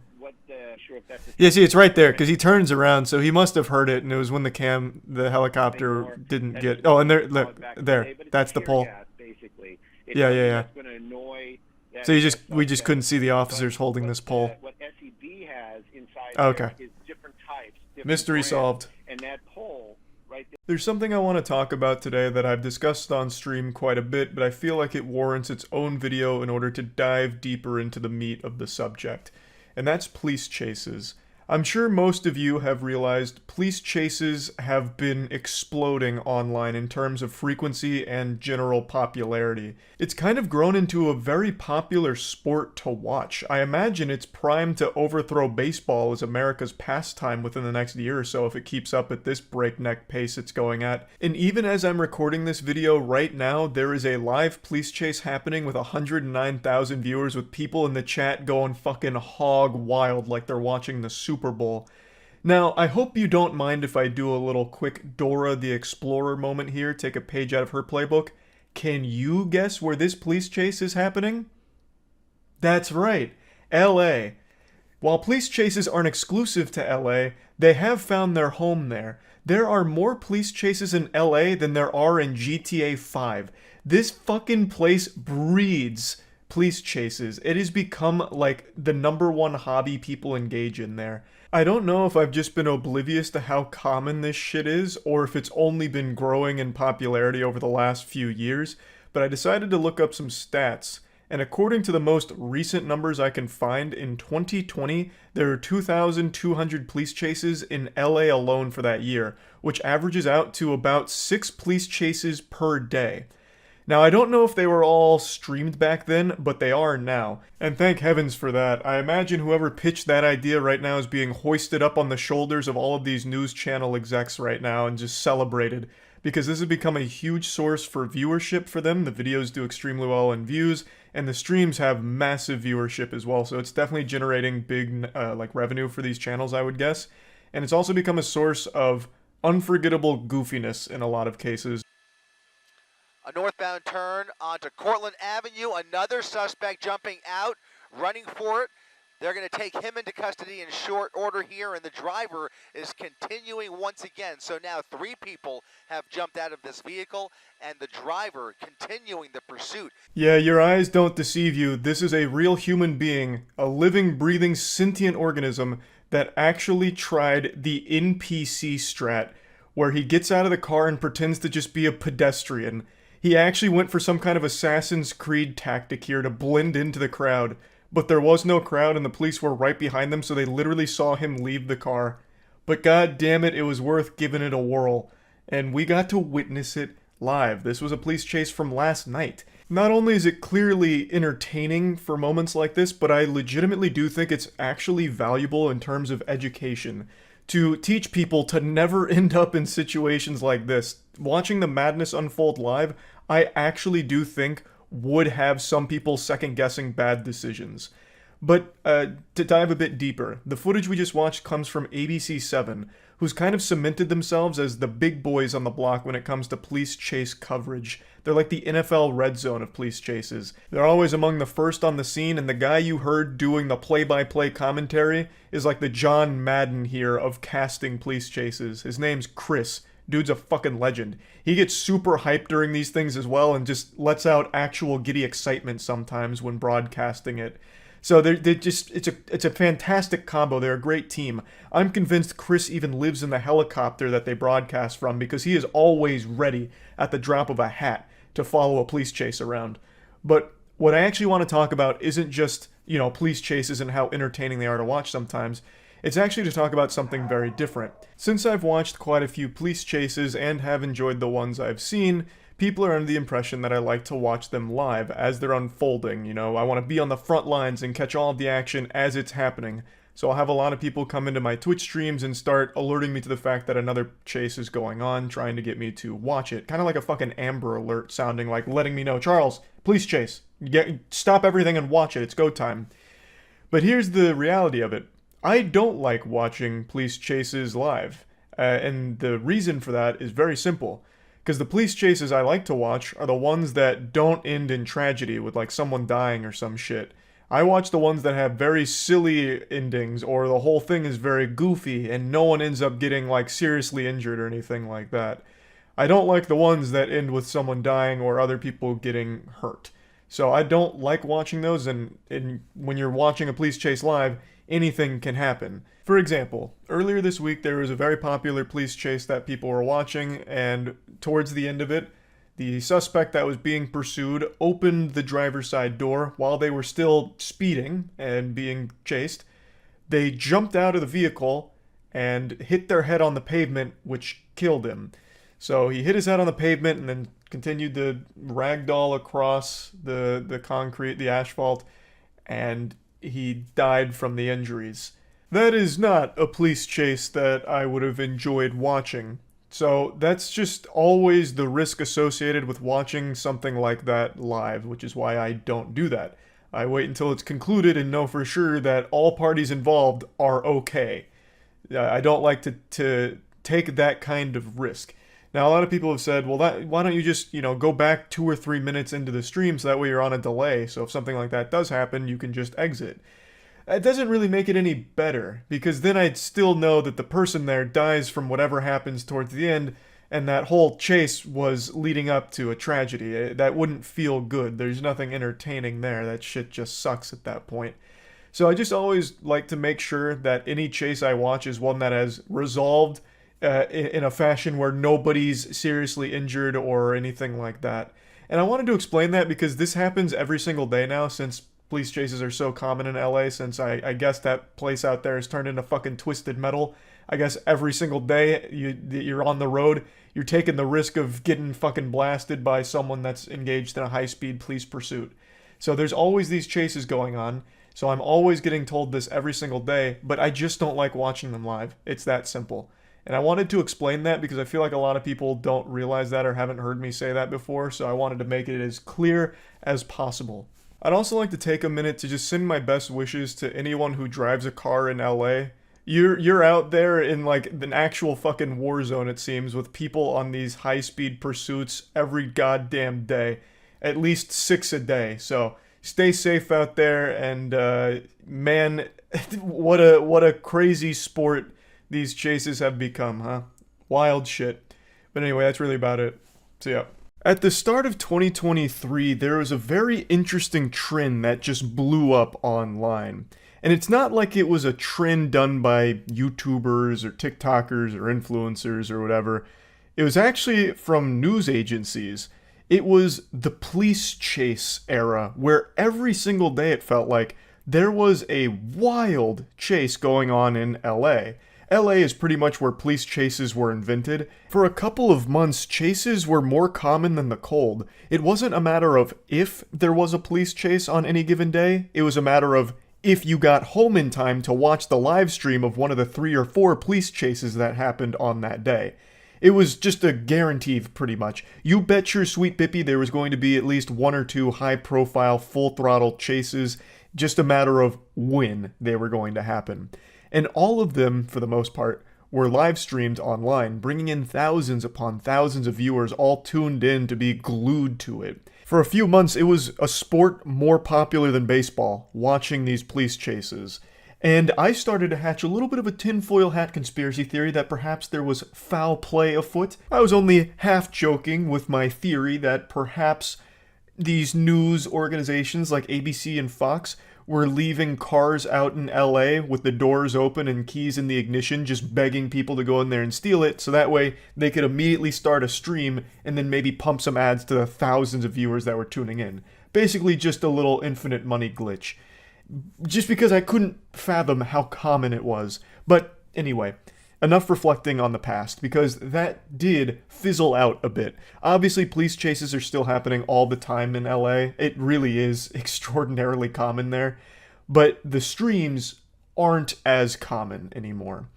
Yeah, see, it's right there, because he turns around, so he must have heard it, and it was when the helicopter didn't get... Oh, and there, look, there, that's the pole. Yeah. So we just couldn't see the officers holding this pole. What SEB has inside okay. is different Mystery brands. solved. And that pole right there. There's something I want to talk about today that I've discussed on stream quite a bit, but I feel like it warrants its own video in order to dive deeper into the meat of the subject. And that's police chases. I'm sure most of you have realized police chases have been exploding online in terms of frequency and general popularity. It's kind of grown into a very popular sport to watch. I imagine it's primed to overthrow baseball as America's pastime within the next year or so if it keeps up at this breakneck pace it's going at. And even as I'm recording this video right now, there is a live police chase happening with 109,000 viewers with people in the chat going fucking hog wild like they're watching the Super Bowl. Now, I hope you don't mind if I do a little quick Dora the Explorer moment here, take a page out of her playbook. Can you guess where this police chase is happening? That's right, LA. While police chases aren't exclusive to LA, they have found their home there. There are more police chases in LA than there are in GTA 5. This fucking place breeds police chases. It has become like the #1 hobby people engage in there. I don't know if I've just been oblivious to how common this shit is, or if it's only been growing in popularity over the last few years, but I decided to look up some stats. And according to the most recent numbers I can find, in 2020, there are 2,200 police chases in LA alone for that year, which averages out to about 6 police chases per day. Now, I don't know if they were all streamed back then, but they are now. And thank heavens for that. I imagine whoever pitched that idea right now is being hoisted up on the shoulders of all of these news channel execs right now and just celebrated. Because this has become a huge source for viewership for them. The videos do extremely well in views, and the streams have massive viewership as well. So it's definitely generating big revenue for these channels, I would guess. And it's also become a source of unforgettable goofiness in a lot of cases. A northbound turn onto Cortlandt Avenue. Another suspect jumping out, running for it. They're going to take him into custody in short order here, and the driver is continuing once again. So now 3 people have jumped out of this vehicle, and the driver continuing the pursuit. Yeah, your eyes don't deceive you. This is a real human being, a living, breathing, sentient organism that actually tried the NPC strat, where he gets out of the car and pretends to just be a pedestrian. He actually went for some kind of Assassin's Creed tactic here to blend into the crowd. But there was no crowd and the police were right behind them, so they literally saw him leave the car. But god damn it, it was worth giving it a whirl. And we got to witness it live. This was a police chase from last night. Not only is it clearly entertaining for moments like this, but I legitimately do think it's actually valuable in terms of education. To teach people to never end up in situations like this. Watching the madness unfold live, I actually do think would have some people second-guessing bad decisions. But to dive a bit deeper, the footage we just watched comes from ABC7, who's kind of cemented themselves as the big boys on the block when it comes to police chase coverage. They're like the NFL red zone of police chases. They're always among the first on the scene, and the guy you heard doing the play-by-play commentary is like the John Madden here of casting police chases. His name's Chris. Dude's a fucking legend. He gets super hyped during these things as well and just lets out actual giddy excitement sometimes when broadcasting it. So it's a fantastic combo. They're a great team. I'm convinced Chris even lives in the helicopter that they broadcast from because he is always ready at the drop of a hat to follow a police chase around. But what I actually want to talk about isn't just, police chases and how entertaining they are to watch sometimes. It's actually to talk about something very different. Since I've watched quite a few police chases and have enjoyed the ones I've seen, people are under the impression that I like to watch them live as they're unfolding. I want to be on the front lines and catch all of the action as it's happening. So I'll have a lot of people come into my Twitch streams and start alerting me to the fact that another chase is going on, trying to get me to watch it. Kind of like a fucking Amber Alert sounding like letting me know, Charles, police chase. Stop everything and watch it. It's go time. But here's the reality of it. I don't like watching police chases live, and the reason for that is very simple. Because the police chases I like to watch are the ones that don't end in tragedy with like someone dying or some shit. I watch the ones that have very silly endings, or the whole thing is very goofy and no one ends up getting like seriously injured or anything like that. I don't like the ones that end with someone dying or other people getting hurt. So I don't like watching those, and when you're watching a police chase live, anything can happen. For example, earlier this week there was a very popular police chase that people were watching, and towards the end of it, the suspect that was being pursued opened the driver's side door while they were still speeding and being chased. They jumped out of the vehicle and hit their head on the pavement, which killed him. So he hit his head on the pavement and then continued to ragdoll across the concrete, the asphalt, and he died from the injuries. That is not a police chase that I would have enjoyed watching. So that's just always the risk associated with watching something like that live, which is why I don't do that. I wait until it's concluded and know for sure that all parties involved are okay. I don't like to take that kind of risk. Now, a lot of people have said, well, why don't you just, go back 2 or 3 minutes into the stream so that way you're on a delay, so if something like that does happen, you can just exit. It doesn't really make it any better, because then I'd still know that the person there dies from whatever happens towards the end, and that whole chase was leading up to a tragedy. That wouldn't feel good. There's nothing entertaining there. That shit just sucks at that point. So I just always like to make sure that any chase I watch is one that has resolved in a fashion where nobody's seriously injured or anything like that. And I wanted to explain that because this happens every single day now, since police chases are so common in LA, since I guess that place out there has turned into fucking Twisted Metal. I guess every single day you're on the road, you're taking the risk of getting fucking blasted by someone that's engaged in a high-speed police pursuit. So there's always these chases going on, so I'm always getting told this every single day, but I just don't like watching them live. It's that simple. And I wanted to explain that because I feel like a lot of people don't realize that or haven't heard me say that before, so I wanted to make it as clear as possible. I'd also like to take a minute to just send my best wishes to anyone who drives a car in LA. You're out there in like an actual fucking war zone, it seems, with people on these high-speed pursuits every goddamn day. At least 6 a day. So stay safe out there, and man, what a crazy sport these chases have become, huh? Wild shit. But anyway, that's really about it. So yeah. At the start of 2023, there was a very interesting trend that just blew up online. And it's not like it was a trend done by YouTubers or TikTokers or influencers or whatever. It was actually from news agencies. It was the police chase era, where every single day it felt like there was a wild chase going on in LA. LA is pretty much where police chases were invented. For a couple of months, chases were more common than the cold. It wasn't a matter of if there was a police chase on any given day, it was a matter of if you got home in time to watch the live stream of one of the 3 or 4 police chases that happened on that day. It was just a guarantee, pretty much. You bet your sweet bippy there was going to be at least 1 or 2 high-profile, full-throttle chases, just a matter of when they were going to happen. And all of them, for the most part, were live streamed online, bringing in thousands upon thousands of viewers all tuned in to be glued to it. For a few months, it was a sport more popular than baseball, watching these police chases. And I started to hatch a little bit of a tinfoil hat conspiracy theory that perhaps there was foul play afoot. I was only half joking with my theory that perhaps these news organizations like ABC and Fox were leaving cars out in LA with the doors open and keys in the ignition, just begging people to go in there and steal it, so that way they could immediately start a stream and then maybe pump some ads to the thousands of viewers that were tuning in. Basically just a little infinite money glitch. Just because I couldn't fathom how common it was. But anyway, enough reflecting on the past, because that did fizzle out a bit. Obviously, police chases are still happening all the time in LA. It really is extraordinarily common there. But the streams aren't as common anymore.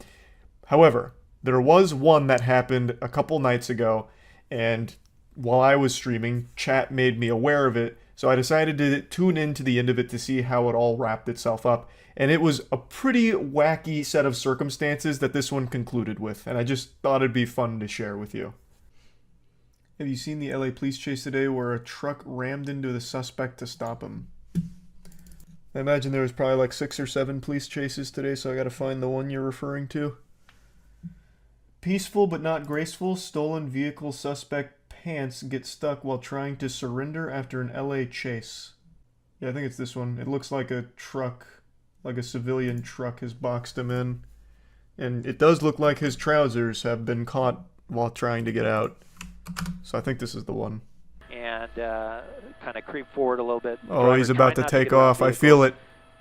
However, there was one that happened a couple nights ago, and while I was streaming, chat made me aware of it, so I decided to tune in to the end of it to see how it all wrapped itself up. And it was a pretty wacky set of circumstances that this one concluded with, and I just thought it'd be fun to share with you. Have you seen the LA police chase today where a truck rammed into the suspect to stop him? I imagine there was probably like 6 or 7 police chases today, so I gotta find the one you're referring to. Peaceful but not graceful, stolen vehicle suspect pants get stuck while trying to surrender after an LA chase. Yeah, I think it's this one. It looks like a truck like a civilian truck has boxed him in. And it does look like his trousers have been caught while trying to get out. So I think this is the one. And kind of creep forward a little bit. Oh, he's about to Try not take get around off. I vehicles. feel it.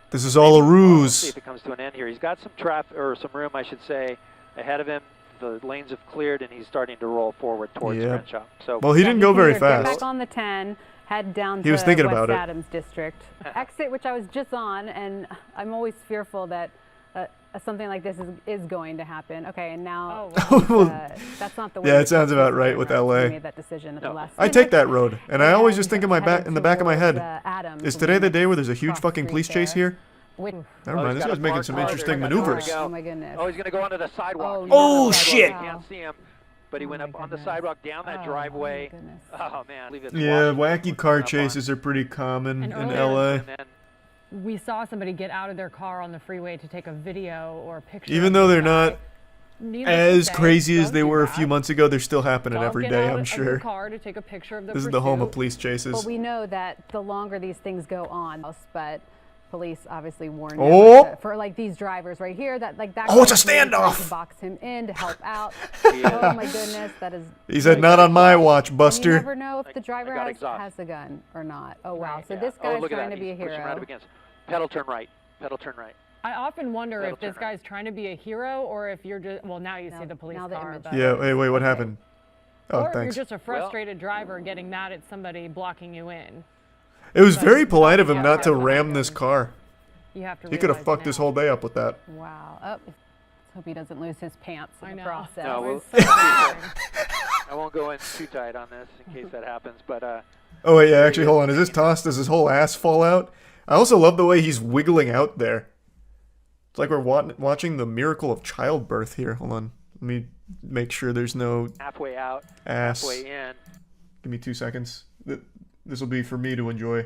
This is all a See ruse. if it comes to an end here. He's got some traffic, or some room, I should say, ahead of him. The lanes have cleared, and he's starting to roll forward towards Yeah. Crenshaw. So Well, he didn't go very Get fast. back on the 10, head down He to was thinking West about it. Adams District. Exit, which I was just on, and I'm always fearful that something like this is going to happen. Okay, and now that's not the way. Yeah, it sounds about right with LA. Made that decision at the last I take that road, and I always just think in the back of my head, Adams, is today the day where there's a huge across the fucking street police chase there. here? Which, Never mind, this got guy's a making parked some car interesting there. maneuvers. oh my goodness. Oh, he's going to go onto the sidewalk. Oh, Sidewalk. shit. You can't see him, but he Oh, went my up on the goodness. sidewalk, down that Oh, driveway. my goodness. Oh, man. I believe it's Yeah, Washington wacky car coming up on. chases are pretty common And in earlier- LA. And then We saw somebody get out of their car on the freeway to take a video or a picture. Even of though the they're guy. not Needless to as say, crazy as don't they do were a that. few months ago, they're still happening Don't every get day, out I'm of your sure. car to take a picture of the This is the home of pursuit. police chases. But we know that the longer these things go on, but police obviously warn Oh! them for like these drivers right here that like that. Oh, it's a guy's really trying standoff! To box him in to help out. Oh my goodness, that is. He said, "Not on my watch, And you Buster." never know if the driver got has exhaust. a gun or not. Oh wow, Right. so Yeah. this Oh, guy's look at trying that. to be a He's pushing right hero. up against. Pedal turn right. Pedal turn right. I often wonder That'll if this turn right. guy's trying to be a hero or if you're just, well, now you see the police now the car. image. But, Yeah, wait, what happened? Oh, or if thanks. you're just a frustrated driver getting mad at somebody blocking you in. It was very polite of him Yeah, not to yeah. ram this car. You have to He could have realize fucked now. his whole day up with that. Wow. Oh, let's hope he doesn't lose his pants in I the know. process. No, we'll, It's so frustrating. I won't go in too tight on this in case that happens, but Oh wait, yeah, actually, hold on. Is this tossed? Does his whole ass fall out? I also love the way he's wiggling out there. It's like we're watching the miracle of childbirth here. Hold on. Let me make sure there's no halfway out, ass. halfway in. Give me 2 seconds. This will be for me to enjoy.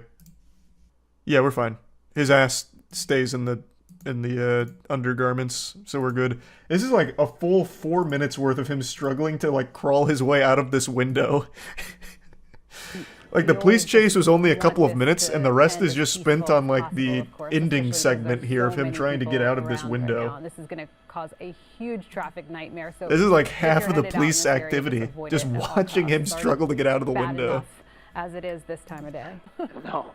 Yeah, we're fine. His ass stays in the undergarments, so we're good. This is like a full 4 minutes worth of him struggling to like crawl his way out of this window. Like the police chase was only a couple of minutes, and the rest is just spent on like the ending segment here of him trying to get out of this window. This is going to cause a huge traffic nightmare. So This is like if half you're of the headed out in police this area, activity, avoid just it at all watching him costs. It's struggle to get out of the bad window. enough as it is this time of day. No,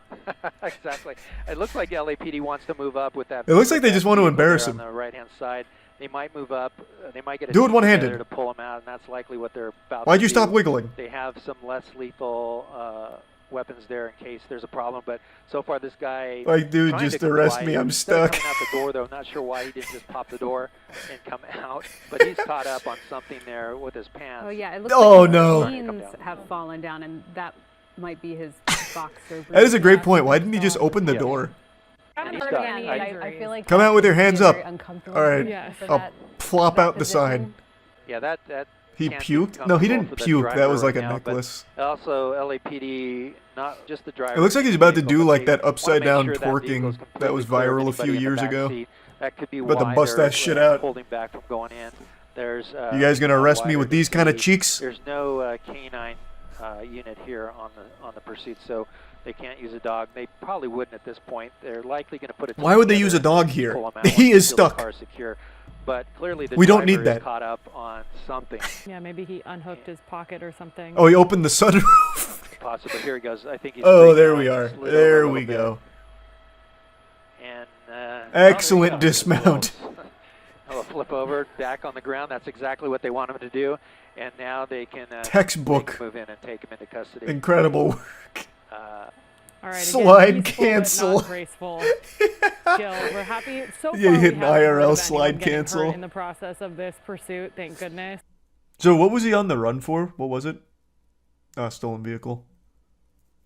exactly. It looks like LAPD wants to move up with that. It looks like they just want to vehicle there embarrass on him. the right-hand side. They might move up. They might get a Do it team one-handed. together to pull him out, and that's likely what they're about. Why'd to you do. stop wiggling? They have some less lethal weapons there in case there's a problem. But so far, this guy. Like, dude, trying just to arrest comply. me, I'm He's still stuck. coming out the door, though. Not sure why he didn't just pop the door and come out. But he's caught up on something there with his pants. Oh yeah, it looks Oh, like his no. jeans have fallen down, and that might be his boxer. That is a great briefs. point. Why didn't he just open the Yes. door? I haven't he's heard done. of any I injuries. feel like Come out with your hands very up. uncomfortable All right, Yes. for I'll that- plop that out the position. sign. Yeah, that He can't be puked? No, he comfortable didn't for the puke. That driver was like right a now, but necklace. Also, LAPD, not just the driver. It looks like he's about to vehicle, do but like they that wanna upside make down sure that twerking vehicle's that was completely clear of viral a few anybody in the years back ago. seat. That could be About to why bust they're, that shit out. holding back from going in. There's You guys gonna arrest me wider with to these kind of see. cheeks? There's no canine unit here on the pursuit, so they can't use a dog. They probably wouldn't at this point. They're likely going to put a team Why would they together use a and dog here? pull 'em out He once is they feel the stuck. car's secure. But clearly the We don't driver need is that. caught up on something. Yeah, maybe he unhooked his pocket or something. Oh, he opened the sunroof. Possibly. Here he goes. I think he's Oh, free there now. we He are. slid over There a we little bit. go. And Excellent oh, there you go. dismount. A little flip over, back on the ground. That's exactly what they want him to do. And now they can Textbook. they can move in and take him into custody. Incredible work. All right, Slide again, peaceful, cancel. But not graceful. Gil, we're happy. So far, Yeah, you hit we an haven't heard IRL of slide anyone getting hurt cancel. in the process of this pursuit. Thank goodness. So what was he on the run for? What was it? Stolen vehicle.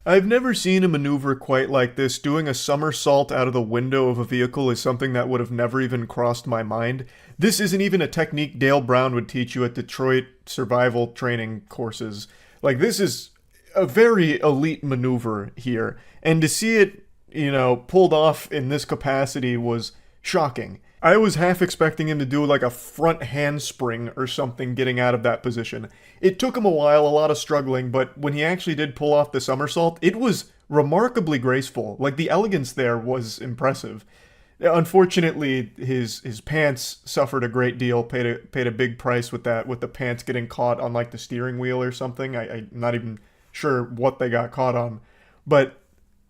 I've never seen a maneuver quite like this. Doing a somersault out of the window of a vehicle is something that would have never even crossed my mind. This isn't even a technique Dale Brown would teach you at Detroit survival training courses. Like, this is a very elite maneuver here. And to see it, pulled off in this capacity was shocking. I was half expecting him to do like a front handspring or something getting out of that position. It took him a while, a lot of struggling, but when he actually did pull off the somersault, it was remarkably graceful. Like, the elegance there was impressive. Unfortunately, his pants suffered a great deal. Paid a big price with that, with the pants getting caught on like the steering wheel or something. I'm not even sure what they got caught on, but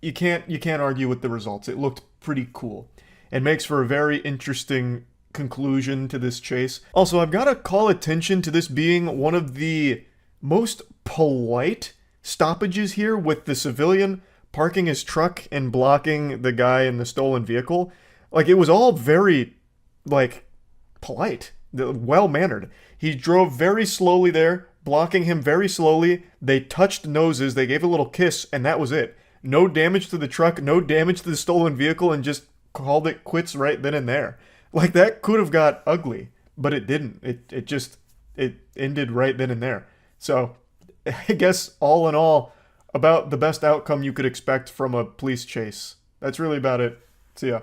you can't argue with the results. It looked pretty cool. It makes for a very interesting conclusion to this chase. Also, I've got to call attention to this being one of the most polite stoppages here, with the civilian parking his truck and blocking the guy in the stolen vehicle. Like, it was all very, like, polite, well-mannered. He drove very slowly there, blocking him very slowly. They touched noses, they gave a little kiss, and that was it. No damage to the truck, no damage to the stolen vehicle, and just called it quits right then and there. Like, that could have got ugly, but it didn't. It ended right then and there. So, I guess, all in all, about the best outcome you could expect from a police chase. That's really about it. See ya.